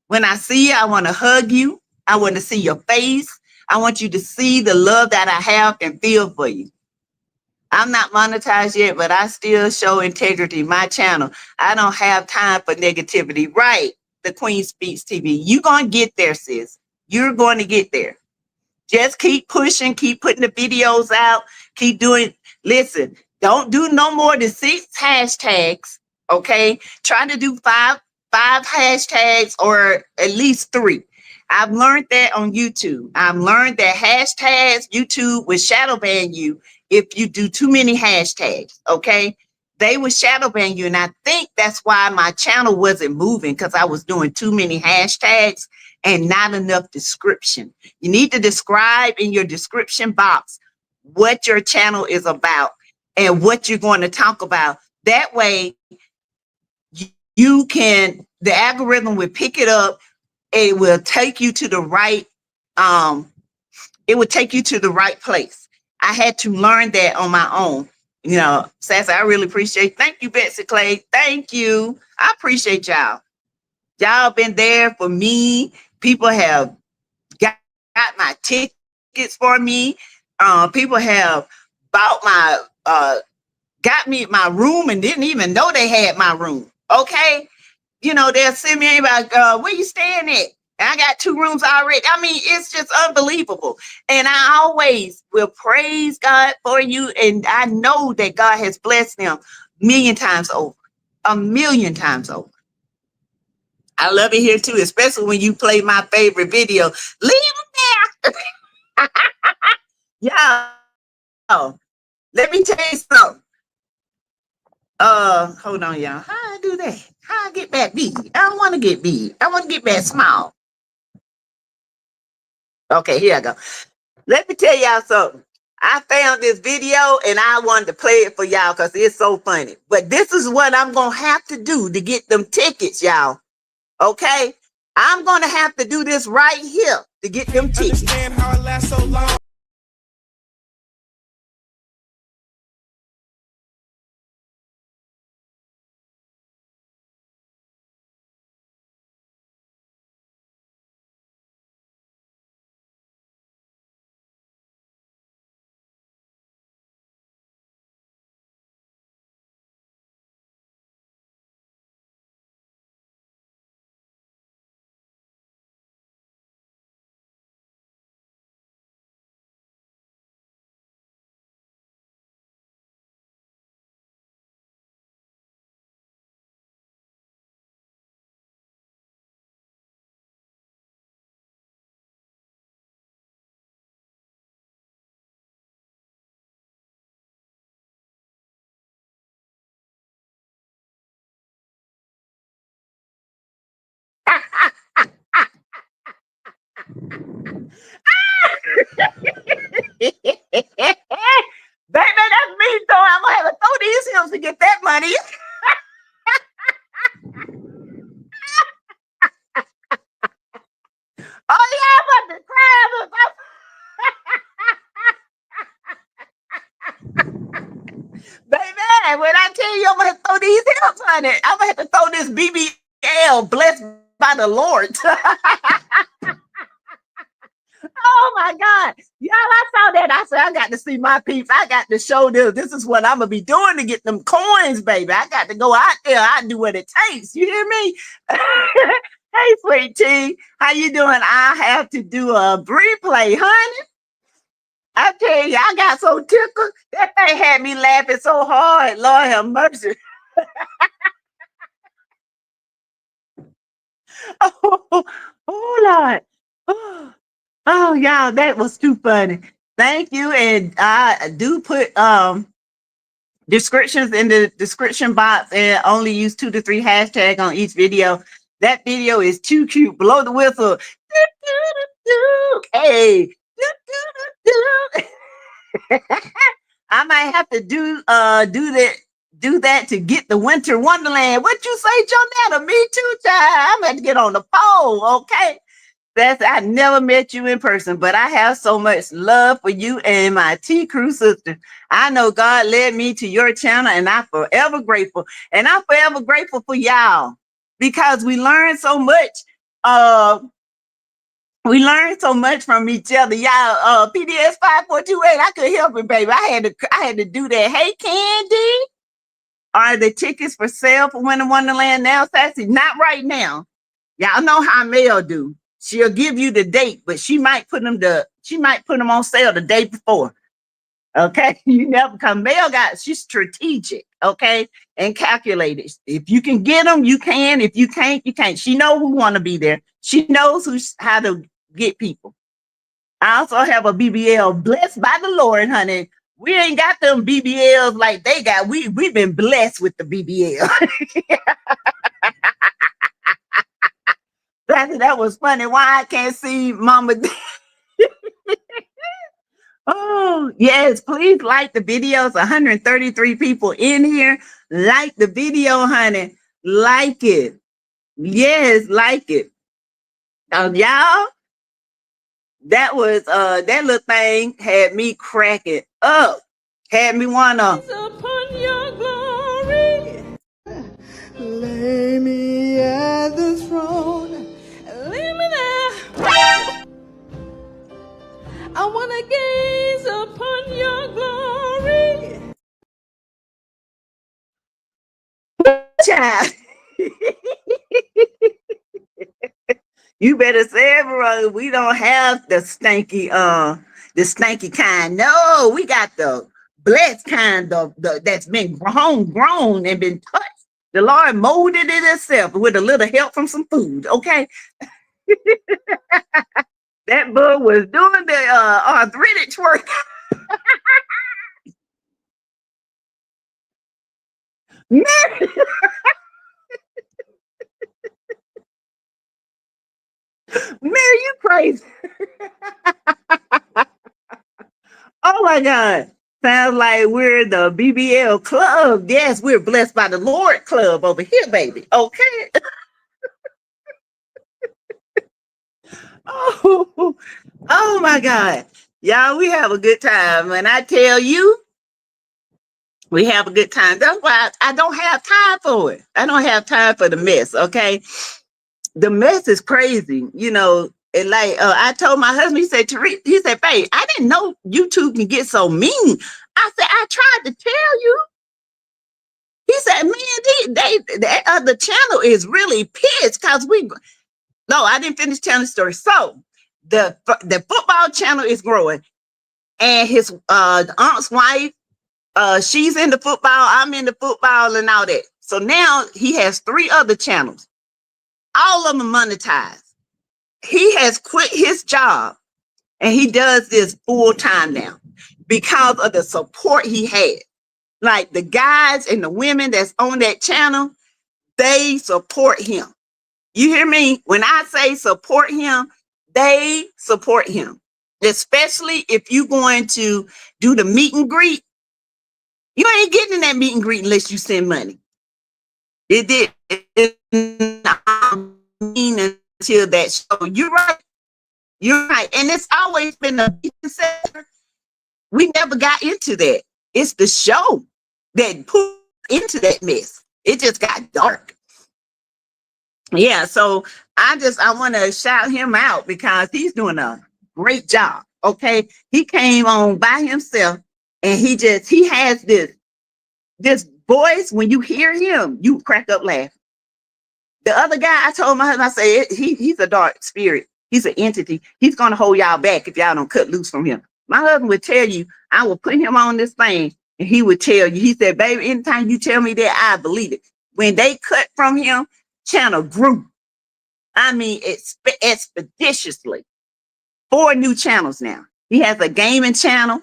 When I see you, I want to hug you. I want to see your face. I want you to see the love that I have and feel for you. I'm not monetized yet, but I still show integrity. My channel. I don't have time for negativity. Right. The Queen Speaks TV. You're going to get there, sis. You're going to get there. Just keep pushing. Keep putting the videos out. Keep doing. Listen, don't do no more than 6 hashtags. Okay. Try to do five hashtags, or at least 3. I've learned that on YouTube. I've learned that hashtags, YouTube will shadow ban you if you do too many hashtags, okay? They would shadow ban you, and I think that's why my channel wasn't moving, because I was doing too many hashtags and not enough description. You need to describe in your description box what your channel is about and what you're going to talk about. That way, you can, the algorithm will pick it up. It will take you to the right, it will take you to the right place. I had to learn that on my own. You know, Sassy, I really appreciate. Thank you, Betsy Clay. Thank you. I appreciate y'all. Y'all been there for me. People have got my tickets for me. People have bought my, got me my room and didn't even know they had my room. Okay. You know, they'll send me about, where you staying at? And I got 2 rooms already. I mean, it's just unbelievable. And I always will praise God for you. And I know that God has blessed them 1,000,000 times over. 1,000,000 times over. I love it here too, especially when you play my favorite video. Leave them there. Y'all, let me tell you something. Hold on, y'all. How I do that? How I get back big? I don't want to get big. I want to get back small. Okay, here I go. Let me tell y'all something. I found this video and I wanted to play it for y'all because it's so funny. But this is what I'm going to have to do to get them tickets, y'all. Okay? I'm going to have to do this right here to get them tickets. Understand how it lasts so long. Baby, that's me, though. I'm going to have to throw these hills to get that money. Oh, yeah, I'm about to cry. Baby, when I tell you I'm going to throw these hills on it, I'm going to have to throw this BBL, blessed by the Lord. Oh my God. Y'all, I saw that. I said, I got to see my peeps. I got to show them this is what I'm gonna be doing to get them coins, baby. I got to go out there. I do what it takes. You hear me? Hey, sweet tea. How you doing? I have to do a replay, honey. I tell you, I got so tickled. That thing had me laughing so hard. Lord have mercy. Oh, Lord. Oh, y'all, that was too funny. Thank you. And I do put descriptions in the description box and only use 2 to 3 hashtags on each video. That video is too cute. Blow the whistle. Hey. I might have to do that to get the Winter Wonderland. What you say, Jonetta? Me too, child. I'm going to get on the pole, okay? I never met you in person, but I have so much love for you and my T Crew sister. I know God led me to your channel, and I'm forever grateful. And I'm forever grateful for y'all because we learned so much. We learned so much from each other. Y'all, PDS 5428. I couldn't help it, baby. I had to do that. Hey, Candy, are the tickets for sale for Winter Wonderland now, Sassy? Not right now. Y'all know how Mel do. She'll give you the date, but she might put them on sale the day before. Okay, you never come. Mel she's strategic, okay, and calculated. If you can get them, you can. If you can't, you can't. She knows who want to be there. She knows how to get people. I also have a BBL, blessed by the Lord, honey. We ain't got them BBLs like they got. We've been blessed with the BBL. That was funny. Why I can't see Mama? Oh, yes. Please like the videos. 133 people in here. Like the video, honey. Like it. Yes, like it. Y'all, that was that little thing had me cracking up. Had me wanna upon your glory. Lay me at the throne. Leave me there. I want to gaze upon your glory. Child. You better say it, bro. We don't have the stanky kind. No, we got the blessed kind of that's been grown and been touched. The Lord molded it itself with a little help from some food. Okay. That boy was doing the arthritic twerk. Mary, Mary, you crazy. Oh my God. Sounds like we're the BBL club. Yes, we're blessed by the Lord club over here, baby. Okay. Oh, oh my God. Y'all, we have a good time. When I tell you, we have a good time. That's why I don't have time for it. I don't have time for the mess. Okay. The mess is crazy. You know, and like I told my husband, he said, Tariq, he said, babe, I didn't know YouTube can get so mean. I said, I tried to tell you. He said, man, that other channel is really pissed because we, no, I didn't finish telling the story. So the football channel is growing, and his aunt's wife, she's into football, I'm into football and all that. So now he has 3 other channels. All of them monetized. He has quit his job and he does this full time now because of the support he had. Like the guys and the women that's on that channel, they support him. You hear me? When I say support him, they support him. Especially if you're going to do the meet and greet. You ain't getting that meet and greet unless you send money. It didn't mean until that show. You're right. You're right. And it's always been a sector. We never got into that. It's the show that put into that mess. It just got dark. Yeah, so I want to shout him out because he's doing a great job. Okay. He came on by himself and he has this voice. When you hear him, you crack up laughing. The other guy, I told my husband, I said, he's a dark spirit. He's an entity. He's going to hold y'all back if y'all don't cut loose from him. My husband would tell you, I will put him on this thing and he would tell you, he said, baby, anytime you tell me that, I believe it. When they cut from him, channel grew. I mean, expeditiously. 4 new channels now. He has a gaming channel,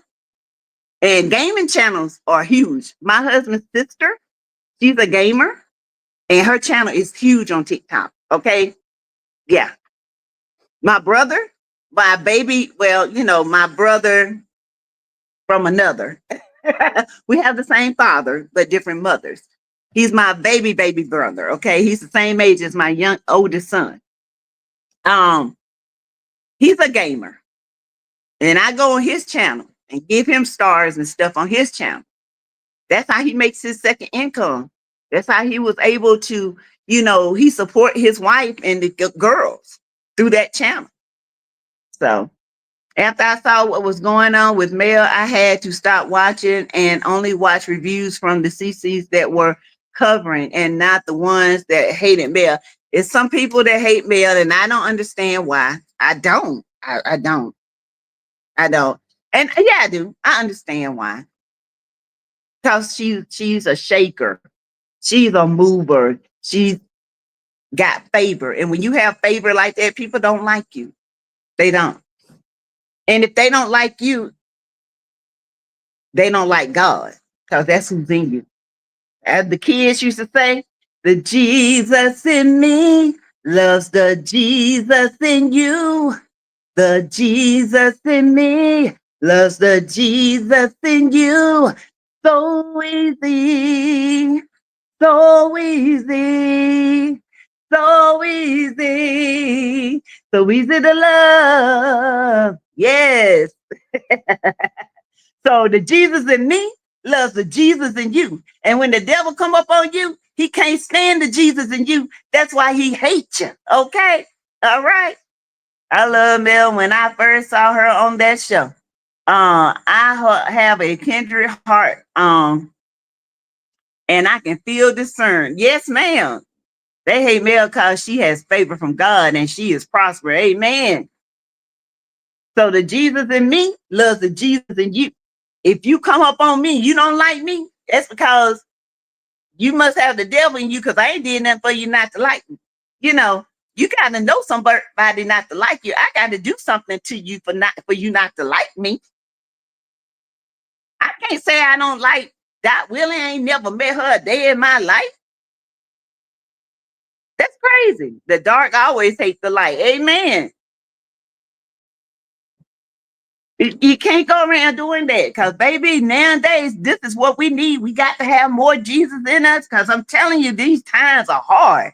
and gaming channels are huge. My husband's sister, she's a gamer, and her channel is huge on TikTok. Okay. Yeah. My brother, my baby, well, you know, my brother from another. We have the same father, but different mothers. He's my baby brother. Okay. He's the same age as my young oldest son. He's a gamer. And I go on his channel and give him stars and stuff on his channel. That's how he makes his second income. That's how he was able to, you know, he support his wife and the girls through that channel. So after I saw what was going on with Mel, I had to stop watching and only watch reviews from the CCs that were covering and not the ones that hated Mel. It's some people that hate Mel and I don't understand why. I don't. I don't. And yeah, I do. I understand why. Because she's a shaker. She's a mover. She's got favor. And when you have favor like that, people don't like you. They don't. And if they don't like you, they don't like God. Because that's who's in you. As the kids used to say, the Jesus in me loves the Jesus in you. The Jesus in me loves the Jesus in you. So easy, so easy, so easy, so easy to love. Yes. So the Jesus in me loves the Jesus in you. And when the devil come up on you, he can't stand the Jesus in you. That's why he hates you. Okay? All right. I love Mel. When I first saw her on that show, I have a kindred heart. And I can feel discern. Yes, ma'am. They hate Mel because she has favor from God and she is prosperous. Amen. So the Jesus in me loves the Jesus in you. If you come up on me, you don't like me, that's because you must have the devil in you because I ain't did nothing for you not to like me. You know, You got to know somebody not to like you. I got to do something to you for you not to like me. I can't say I don't like Dot Willie. I ain't never met her a day in my life. That's crazy. The dark always hates the light. Amen. You can't go around doing that because, baby, nowadays, this is what we need. We got to have more Jesus in us because I'm telling you, these times are hard.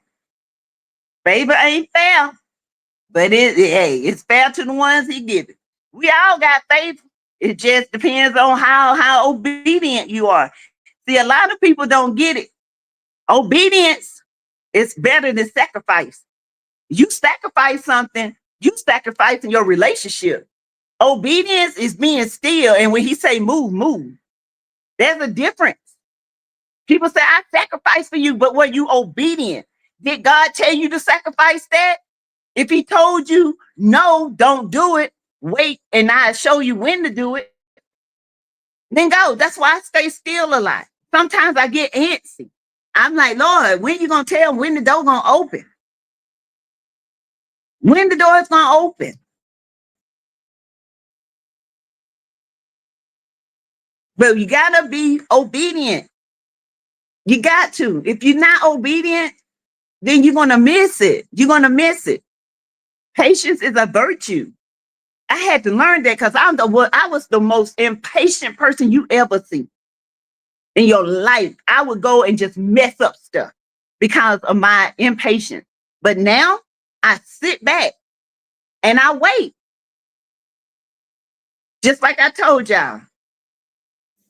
Baby ain't fair, but it's fair to the ones he gives it. We all got faith. It just depends on how obedient you are. See, a lot of people don't get it. Obedience is better than sacrifice. You sacrifice something, you sacrificing your relationship. Obedience is being still. And when he say move, move. There's a difference. People say, I sacrifice for you, but were you obedient? Did God tell you to sacrifice that? If he told you, no, don't do it, wait, and I'll show you when to do it, then go. That's why I stay still a lot. Sometimes I get antsy. I'm like, Lord, when you going to tell me when the door going to open? When the door is going to open? But you got to be obedient. You got to. If you're not obedient, then you're going to miss it. You're going to miss it. Patience is a virtue. I had to learn that because I was the most impatient person you ever see in your life. I would go and just mess up stuff because of my impatience. But now I sit back and I wait. Just like I told y'all.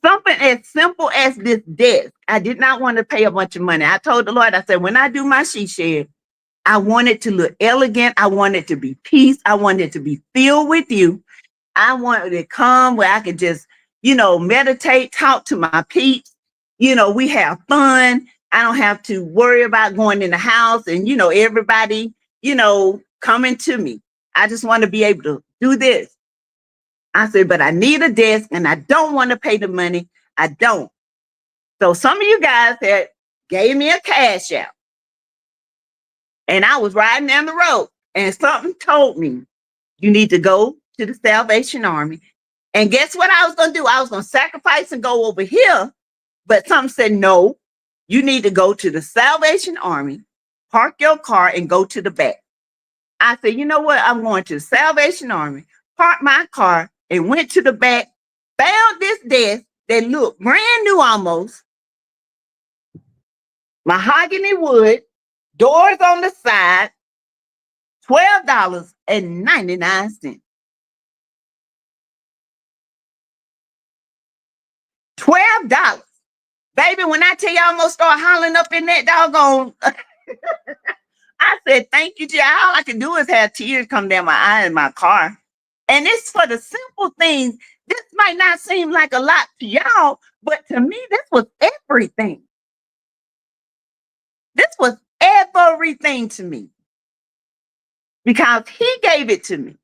Something as simple as this desk. I did not want to pay a bunch of money. I told the Lord, I said, when I do my she shed, I want it to look elegant. I want it to be peace. I want it to be filled with you. I want it to come where I could just, meditate, talk to my peeps. We have fun. I don't have to worry about going in the house and, everybody, coming to me. I just want to be able to do this. I said, but I need a desk and I don't want to pay the money. I don't. So some of you guys had gave me a cash out. And I was riding down the road and something told me, you need to go to the Salvation Army. And guess what I was going to do? I was going to sacrifice and go over here. But something said, no, you need to go to the Salvation Army, park your car and go to the back. I said, you know what? I'm going to the Salvation Army, parked my car and went to the back, found this desk that looked brand new almost, mahogany wood, doors on the side, $12.99. $12. Baby, when I tell you I almost start hollering up in that doggone, I said, thank you, Jay. All I can do is have tears come down my eye in my car. And it's for the simple things. This might not seem like a lot to y'all, but to me, this was everything. This was everything to me. Because he gave it to me.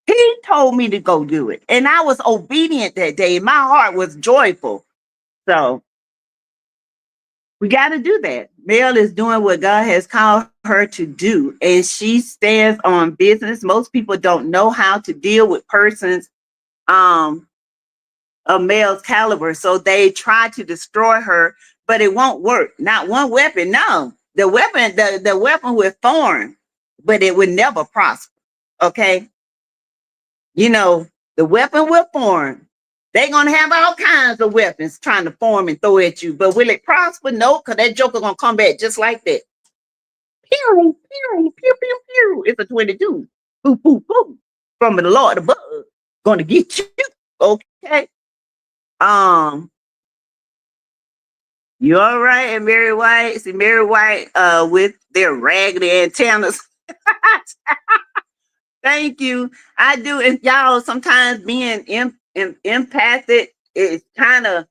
He told me to go do it. And I was obedient that day. My heart was joyful. So we got to do that. Mel is doing what God has called her to do. And she stands on business. Most people don't know how to deal with persons of Mel's caliber. So they try to destroy her, but it won't work. Not one weapon. No. The weapon will form, but it would never prosper. Okay. The weapon will form. They're going to have all kinds of weapons trying to form and throw at you. But will it prosper? No, because that joker going to come back just like that. Pew, pew, pew, pew, pew. It's a 22. Boo, boo, boo. From the Lord above. Going to get you. Okay. You all right? And Mary White? See, Mary White with their raggedy antennas. Thank you. I do. And y'all, sometimes being empathic is kind of,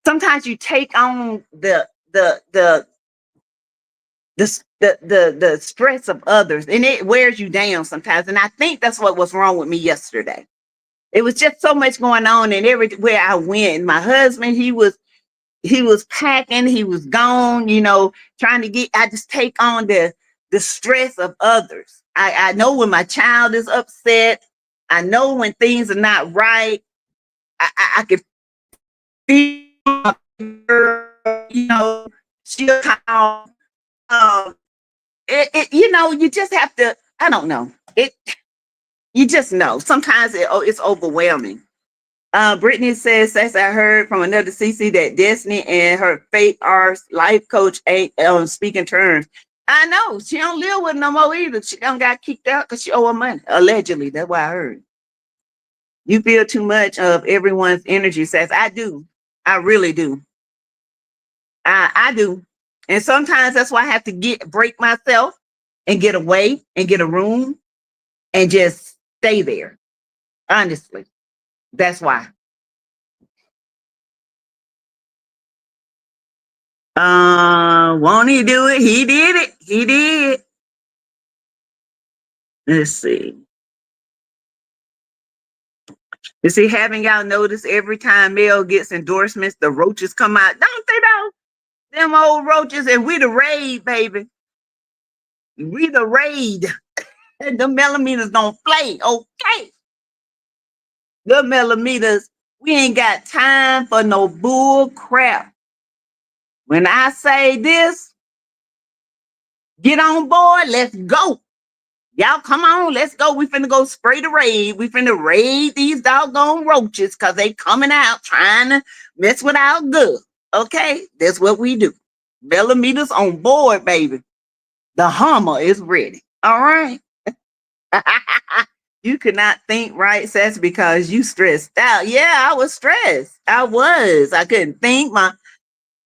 sometimes you take on the stress of others and it wears you down sometimes. And I think that's what was wrong with me yesterday. It was just so much going on, and everywhere I went, my husband, he was he was packing, he was gone, you know, trying to get, I just take on the stress of others. I know when my child is upset. I know when things are not right. I can feel her, you know, she'll call. Um, you know, you just have to, I don't know. You just know. Sometimes it's overwhelming. Brittany says, as I heard from another CC that Destiny and her fake arts life coach ain't on speaking terms. I know she don't live with no more either. She done got kicked out because she owe her money. Allegedly, that's what I heard. You feel too much of everyone's energy, says I do. I really do. I do. And sometimes that's why I have to break myself and get away and get a room and just stay there. Honestly, that's why. Won't he do it? He did it. He did. Let's see. You see, having y'all notice every time Mel gets endorsements, the roaches come out. Don't they know? Them old roaches, and we the raid, baby. We the raid. And the millimeters don't play. Okay. The millimeters, we ain't got time for no bull crap. When I say this, get on board, let's go. Y'all come on, let's go. We finna go spray the raid. We finna raid these doggone roaches because they coming out trying to mess with our good. Okay, that's what we do. Millimeters on board, baby. The Hummer is ready. All right. You could not think right, Sass, because you stressed out. Yeah, I was stressed. I was. I couldn't think.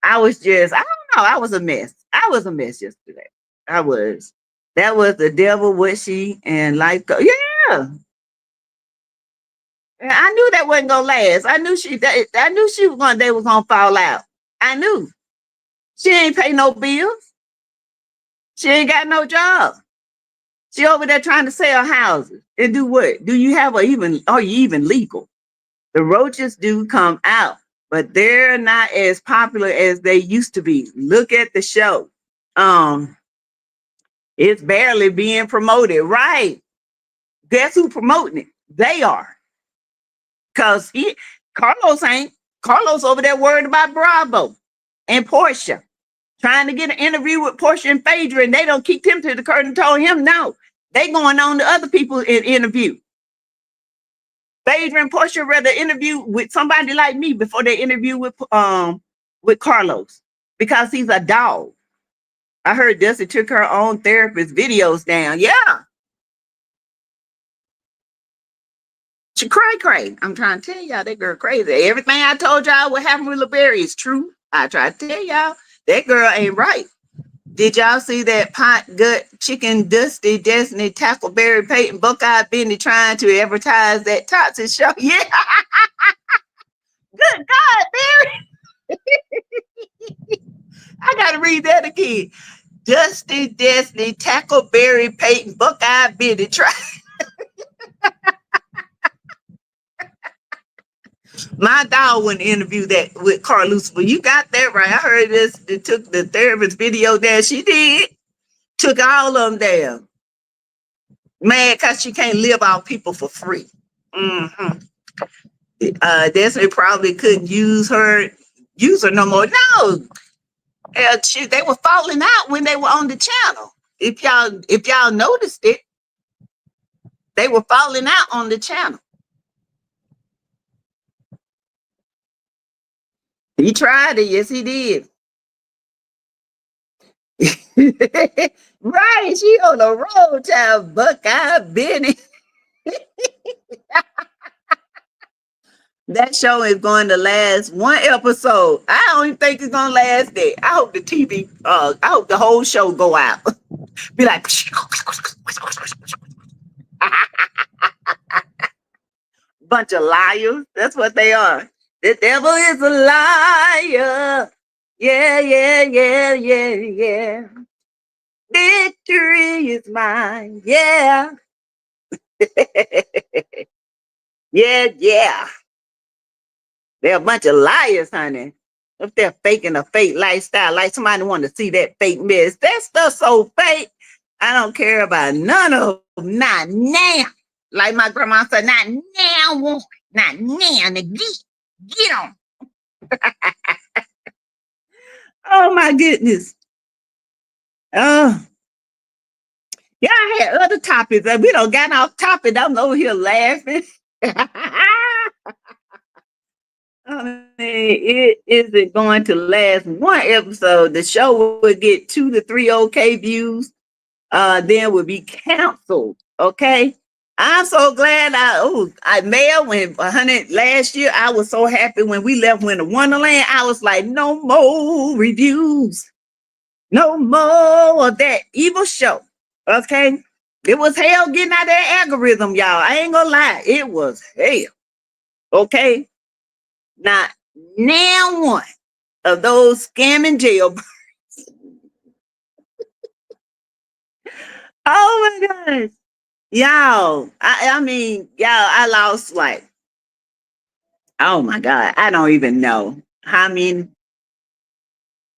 I was just, I don't know. I was a mess. I was a mess yesterday. I was. That was the devil, what she and life go. Yeah. I knew that wasn't gonna last. I knew she was gonna they was gonna fall out. I knew. She ain't pay no bills. She ain't got no job. She over there trying to sell houses. And do what? Do you have are you even legal? The roaches do come out, but they're not as popular as they used to be. Look at the show. It's barely being promoted. Right. Guess who promoting it? They are. Because Carlos ain't. Carlos over there worried about Bravo and Portia. Trying to get an interview with Portia and Phaedra, and they don't kick him to the curtain and told him no. They going on to other people in interview. Phaedra and Portia rather interview with somebody like me before they interview with Carlos because he's a dog. I heard Dusty took her own therapist videos down. Yeah. She cray. I'm trying to tell y'all that girl crazy. Everything I told y'all what happened with LaBerry is true. I try to tell y'all that girl ain't right. Did y'all see that pot gut chicken Dusty Destiny Tackleberry Peyton Buckeye Benny trying to advertise that toxic show? Yeah. Good God, Barry. I gotta read that again. Dusty Destiny Tackleberry Peyton Buckeye Benny try. My dog wouldn't interview that with Carl Lucifer. You got that right. I heard this. It took the therapist video down. She did. Took all of them down. Mad because she can't live off people for free. Mm-hmm. Destiny probably couldn't use her no more. No. They were falling out when they were on the channel. If y'all noticed it, they were falling out on the channel. He tried it. Yes, he did. Right. She on the road, child. Buckeye Benny. That show is going to last one episode. I don't even think it's gonna last that. I hope the TV, I hope the whole show go out. Be like bunch of liars. That's what they are. The devil is a liar. Yeah. Victory is mine. Yeah. Yeah. They're a bunch of liars, honey. If they're faking a fake lifestyle, like somebody want to see that fake mess, that stuff so fake. I don't care about none of them. Not now. Like my grandma said, not now, woman. Not now. Now get on. Oh my goodness. Oh, yeah, I had other topics. We don't got off topic. I'm over here laughing. I mean, it isn't going to last one episode. The show will get 2 to 3 okay views. Then will be canceled. Okay. I'm so glad I mailed when 100 last year. I was so happy when we left Winter Wonderland. I was like, no more reviews. No more of that evil show. Okay. It was hell getting out that algorithm, y'all. I ain't gonna lie. It was hell. Okay. Not now one of those scamming jail. Oh my gosh. Y'all. I mean, y'all, I lost like, oh my God. I don't even know how many,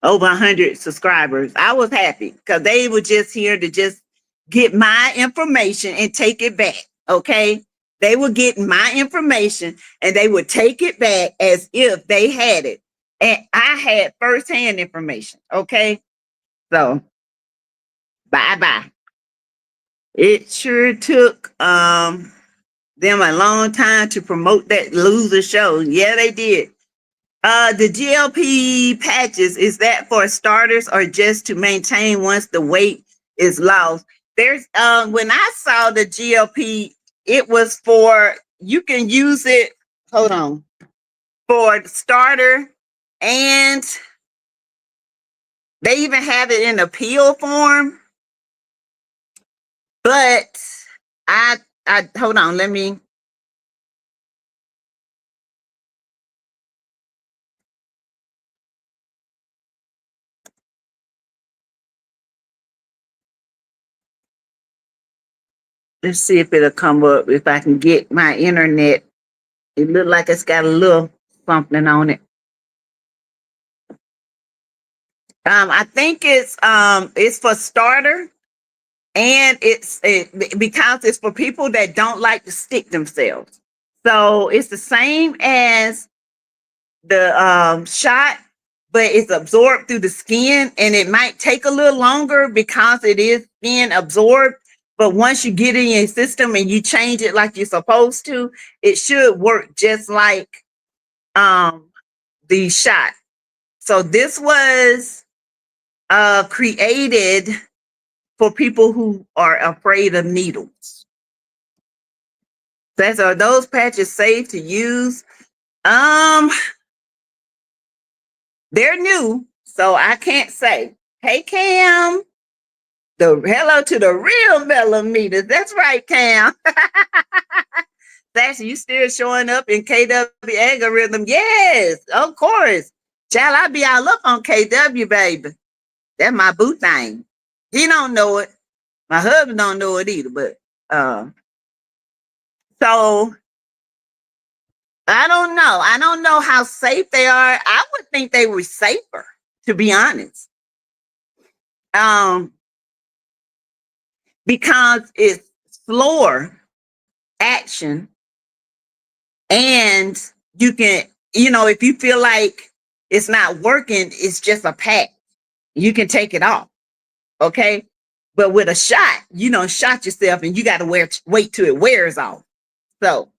over 100 subscribers. I was happy because they were just here to just get my information and take it back. Okay. They were getting my information and they would take it back as if they had it. And I had firsthand information. Okay. So bye-bye. It sure took them a long time to promote that loser show. Yeah, they did. The GLP patches, is that for starters or just to maintain once the weight is lost? There's when I saw the GLP, it was for, you can use it, hold on, for the starter, and they even have it in a pill form. But I hold on, let me. Let's see if it'll come up, if I can get my internet. It look like it's got a little something on it. I think it's for starter, and because it's for people that don't like to stick themselves. So it's the same as the shot, but it's absorbed through the skin, and it might take a little longer because it is skin absorbed. But once you get it in your system and you change it like you're supposed to, it should work just like the shot. So this was created for people who are afraid of needles. Are those patches safe to use? They're new, so I can't say. Hey, Cam. The hello to the real millimeters. That's right, Cam. That's you still showing up in KW algorithm. Yes, of course. Child, I be all up on KW, baby. That's my boo thing. He don't know it. My husband don't know it either, but so I don't know. I don't know how safe they are. I would think they were safer, to be honest. Because it's slower action, and you can, if you feel like it's not working, it's just a pack. You can take it off. Okay. But with a shot, shot yourself and you got to wait till it wears off. So,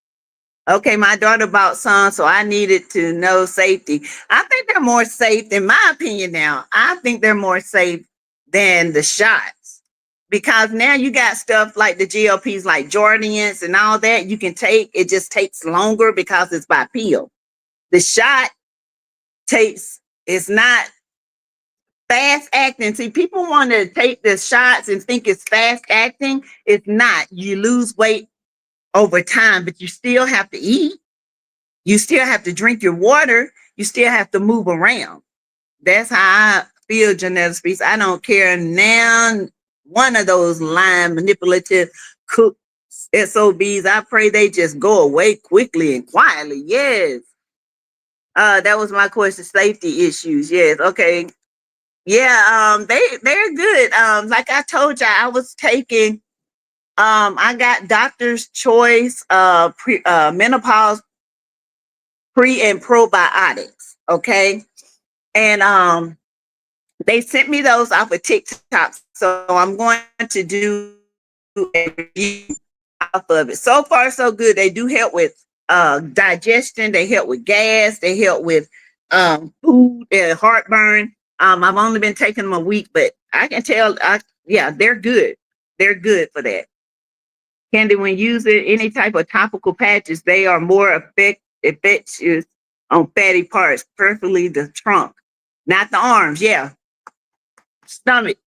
okay, my daughter bought some, so I needed to know safety. I think they're more safe, in my opinion now. I think they're more safe than the shots, because now you got stuff like the GLPs, like Jordanians and all that you can take. It just takes longer because it's by pill. The shot it's not fast acting. See, people want to take the shots and think it's fast acting. It's not. You lose weight over time, but you still have to eat. You still have to drink your water. You still have to move around. That's how I feel, Janetta Speaks. I don't care now. One of those lying, manipulative cook SOBs. I pray they just go away quickly and quietly. Yes. That was my question. Safety issues. Yes. Okay. Yeah. They're good. Like I told you, I was taking. I got Doctor's Choice. Menopause pre and probiotics. Okay. And they sent me those off of TikTok, so I'm going to do a review off of it. So far, so good. They do help with digestion. They help with gas. They help with food and heartburn. I've only been taking them a week, but I can tell. Yeah, they're good. They're good for that. Candy, when using any type of topical patches, they are more effective on fatty parts, preferably the trunk, not the arms. Yeah, stomach.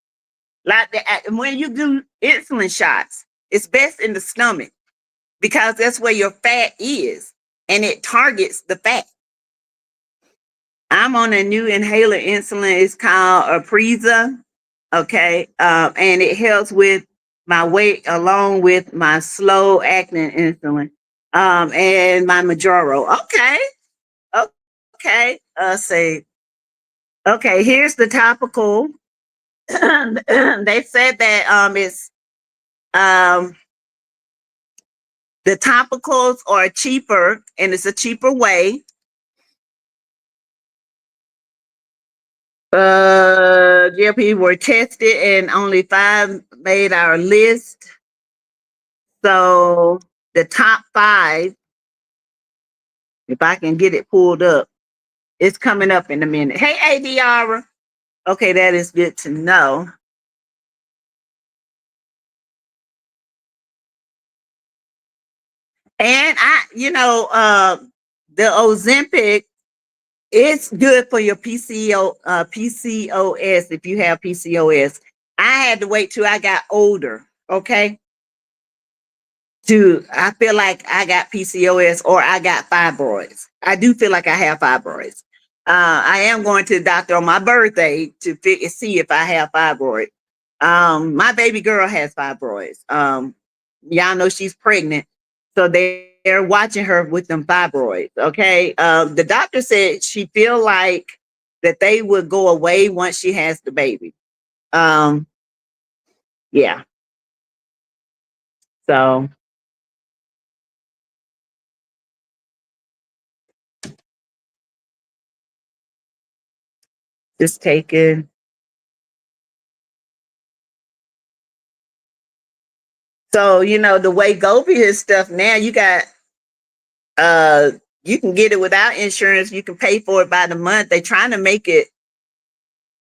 Like that, when you do insulin shots, it's best in the stomach because that's where your fat is and it targets the fat. I'm on a new inhaler insulin. It's called Aprisa. Okay. And it helps with my weight along with my slow acting insulin. And my Majoro. Okay. Okay. Say, okay, here's the topical. They said that it's um the topicals are cheaper and it's a cheaper way. GLP were tested and only 5 made our list. So the top 5, if I can get it pulled up, it's coming up in a minute. Hey, ADR. Okay, that is good to know. And the Ozempic, it's good for your PCOS if you have PCOS. I had to wait till I got older, okay? I feel like I got PCOS or I got fibroids. I do feel like I have fibroids. I am going to the doctor on my birthday to see if I have fibroids. My baby girl has fibroids. Y'all know she's pregnant, so they're watching her with them fibroids. Okay. The doctor said she feel like that they would go away once she has the baby. Yeah. So just taking. So, the way Gopi is stuff now, uh you can get it without insurance. You can pay for it by the month. They're trying to make it,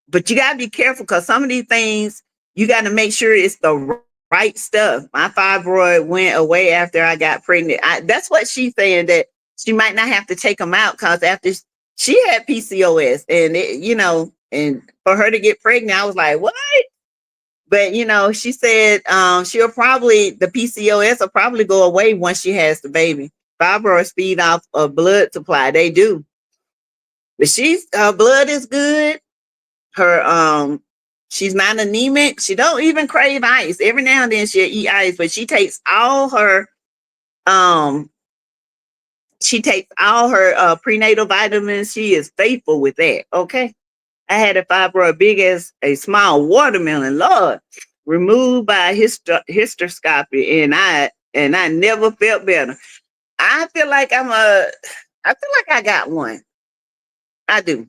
but you gotta be careful because some of these things you gotta make sure it's the right stuff. My fibroid went away after I got pregnant. That's what she's saying, that she might not have to take them out because after she had PCOS and and for her to get pregnant, I was like, what? But she said the PCOS will probably go away once she has the baby. Fibroids feed off a blood supply. They do. But her blood is good. Her she's not anemic. She don't even crave ice. Every now and then she'll eat ice, but um she takes all her prenatal vitamins. She is faithful with that. Okay. I had a fibroid big as a small watermelon, Lord, removed by hysteroscopy, and I never felt better. I feel like I got one. I do.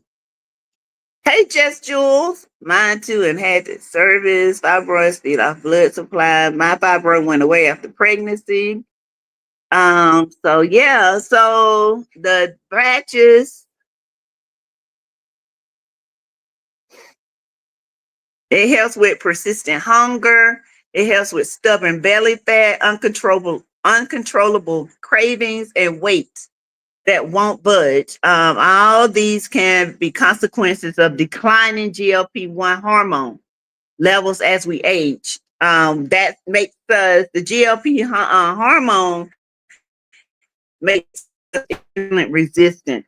Hey, Jess Jules, mine too, and had the service, fibroids, feed off blood supply. My fibroid went away after pregnancy. So yeah, so the patches, it helps with persistent hunger. It helps with stubborn belly fat, uncontrollable cravings, and weight that won't budge. All these can be consequences of declining GLP-1 hormone levels as we age. That makes the GLP hormone makes us insulin resistant.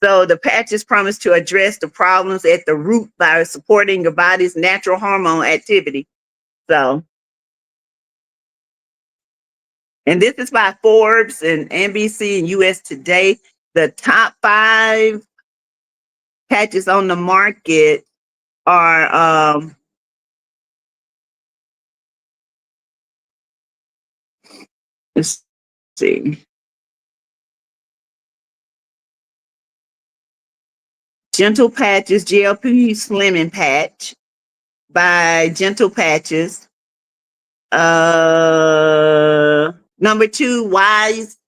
So the patches promise to address the problems at the root by supporting your body's natural hormone activity. So, and this is by Forbes and NBC and US Today. the top 5 patches on the market are let's see. Gentle Patches GLP Slimming Patch by Gentle Patches. Number 2, Wise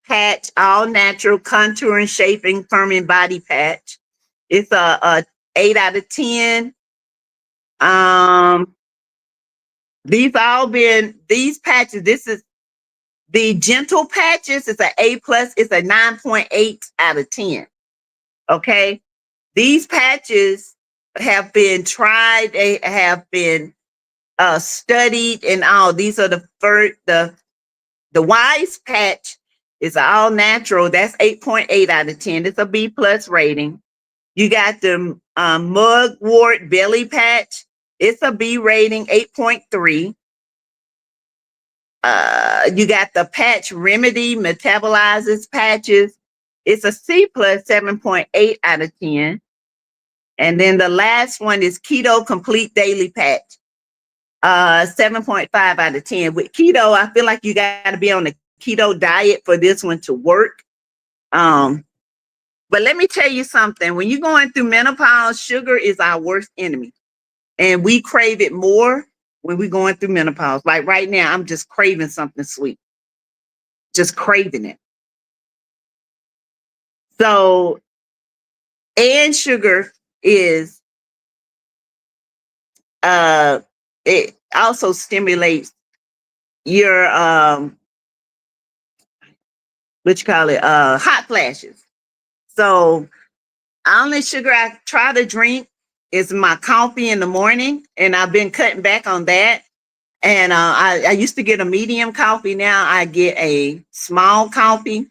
Patch All Natural Contour and Shaping Firming Body Patch. It's a 8 out of 10. These patches, this is the Gentle Patches. It's an A+, it's a 9.8 out of 10. Okay. These patches have been tried, they have been studied, and all. These are the Wise patch is all natural. That's 8.8 out of 10. It's a B+ rating. You got the Mugwort Belly Patch. It's a B rating, 8.3. You got the Patch Remedy Metabolizes Patches. It's a C+, 7.8 out of 10. And then the last one is Keto Complete Daily Patch. 7.5 out of 10. With keto, I feel like you got to be on a keto diet for this one to work. But let me tell you something. When you're going through menopause, sugar is our worst enemy. And we crave it more when we're going through menopause. Like right now, I'm just craving something sweet. Just craving it. So, and sugar is, it also stimulates your, hot flashes. So only sugar I try to drink is my coffee in the morning, and I've been cutting back on that. And I used to get a medium coffee. Now I get a small coffee.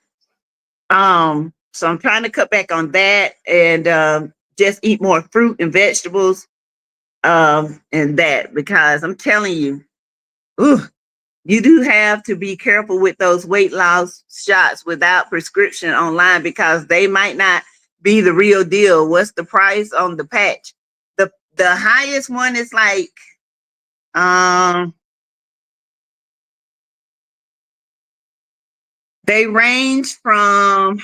So I'm trying to cut back on that and just eat more fruit and vegetables and that, because I'm telling you, you do have to be careful with those weight loss shots without prescription online, because they might not be the real deal. What's the price on the patch? The highest one is like they range from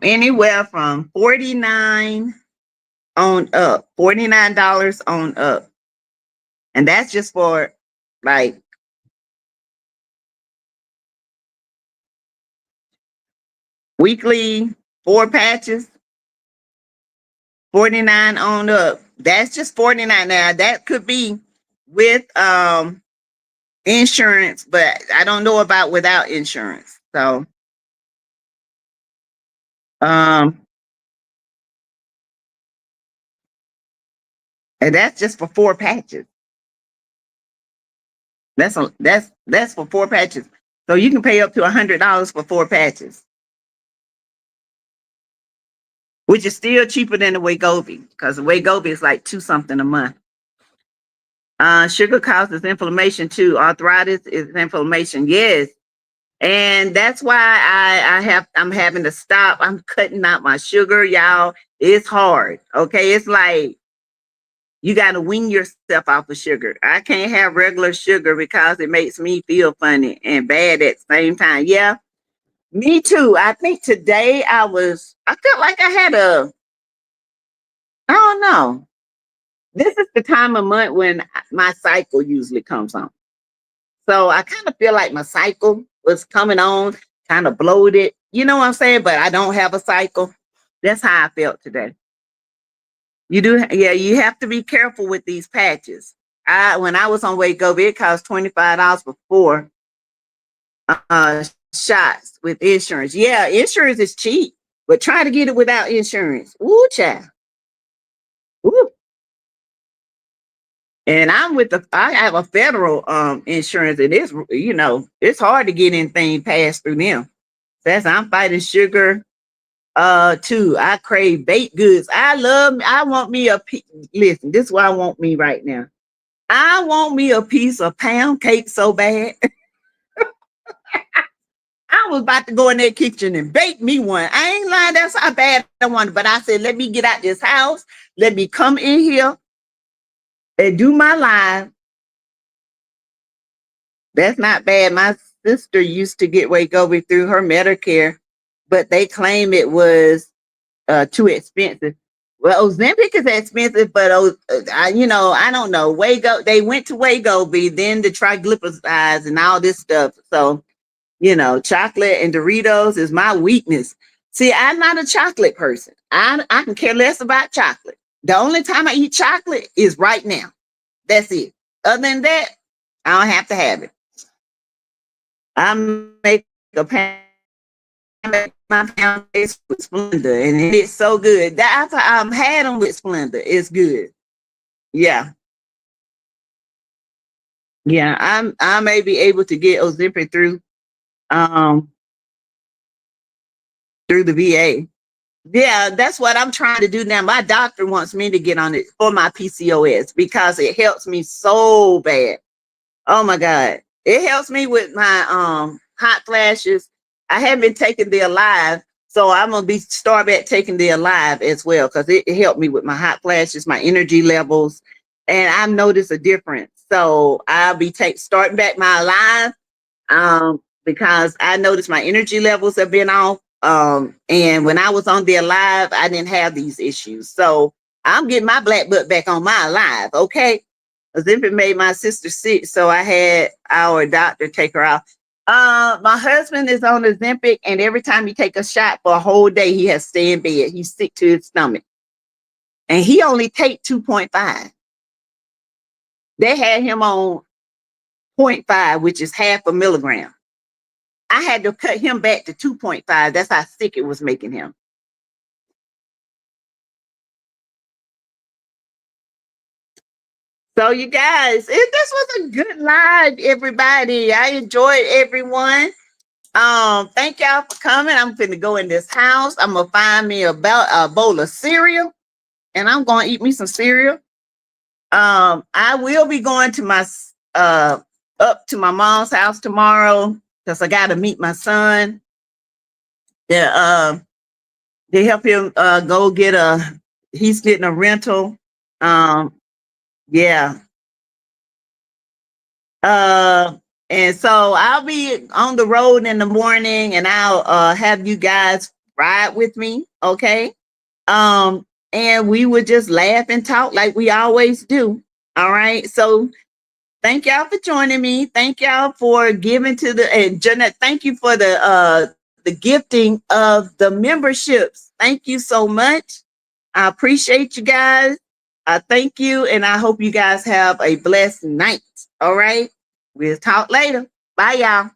anywhere from $49 on up, $49 on up. And that's just for like weekly 4 patches, 49 on up. That's just 49. Now that could be with insurance, but I don't know about without insurance. So and that's just for 4 patches. That's for 4 patches. So you can pay up to $100 for 4 patches, which is still cheaper than the Wegovy, because the Wegovy is like $2 something a month. Sugar causes inflammation too. Arthritis is inflammation. Yes. And that's why I'm having to stop. I'm cutting out my sugar, y'all. It's hard. Okay. It's like you got to wean yourself off of sugar. I can't have regular sugar because it makes me feel funny and bad at the same time. Yeah, me too. I think today I felt like I had I don't know. This is the time of month when my cycle usually comes on. So I kind of feel like my cycle was coming on, kind of bloated. You know what I'm saying? But I don't have a cycle. That's how I felt today. You do, yeah, you have to be careful with these patches. When I was on Wegovy, it cost $25 for 4 shots with insurance. Yeah, insurance is cheap, but try to get it without insurance. Ooh, child. Ooh. And I have a federal insurance, and it's hard to get anything passed through them. I'm fighting sugar. Too. I crave baked goods. I want me listen, this is what I want me right now. I want me a piece of pound cake so bad. I was about to go in that kitchen and bake me one. I ain't lying. That's how bad I wanted. But I said, let me get out this house. Let me come in here and do my live. That's not bad. My sister used to get Wegovy through her Medicare, but they claim it was too expensive. Well, Ozempic is expensive, but I don't know. They went to Wegovy, then the triglycerides and all this stuff. So, chocolate and Doritos is my weakness. See, I'm not a chocolate person. I can care less about chocolate. The only time I eat chocolate is right now. That's it. Other than that, I don't have to have it. I make my pound cake with Splenda, and it's so good. That I've had them with Splenda. It's good. Yeah. Yeah, I may be able to get Ozempic through the VA. Yeah, that's what I'm trying to do now. My doctor wants me to get on it for my PCOS because it helps me so bad. Oh my God. It helps me with my hot flashes. I haven't been taking the Alive, so I'm gonna be start back taking the Alive as well because it helped me with my hot flashes, my energy levels, and I've noticed a difference. So I'll be starting back my Alive because I noticed my energy levels have been off. And when I was on the Alive, I didn't have these issues. So I'm getting my black butt back on my Alive, okay? Ozempic made my sister sick, so I had our doctor take her out. My husband is on Ozempic, and every time he take a shot for a whole day, he has to stay in bed. He's sick to his stomach, and he only take 2.5. They had him on 0.5, which is half a milligram. I had to cut him back to 2.5. That's how sick it was making him. So you guys, this was a good live, everybody. I enjoyed everyone. Thank y'all for coming. I'm finna go in this house. I'm gonna find me a bowl of cereal, and I'm gonna eat me some cereal. I will be going to my up to my mom's house tomorrow because I gotta meet my son. They help him go get he's getting a rental. Yeah. And so I'll be on the road in the morning, and I'll have you guys ride with me, okay? And we would just laugh and talk like we always do. All right. So thank y'all for joining me. Thank y'all for giving to and Jeanette, thank you for the gifting of the memberships. Thank you so much. I appreciate you guys. I thank you, and I hope you guys have a blessed night. All right. We'll talk later. Bye, y'all.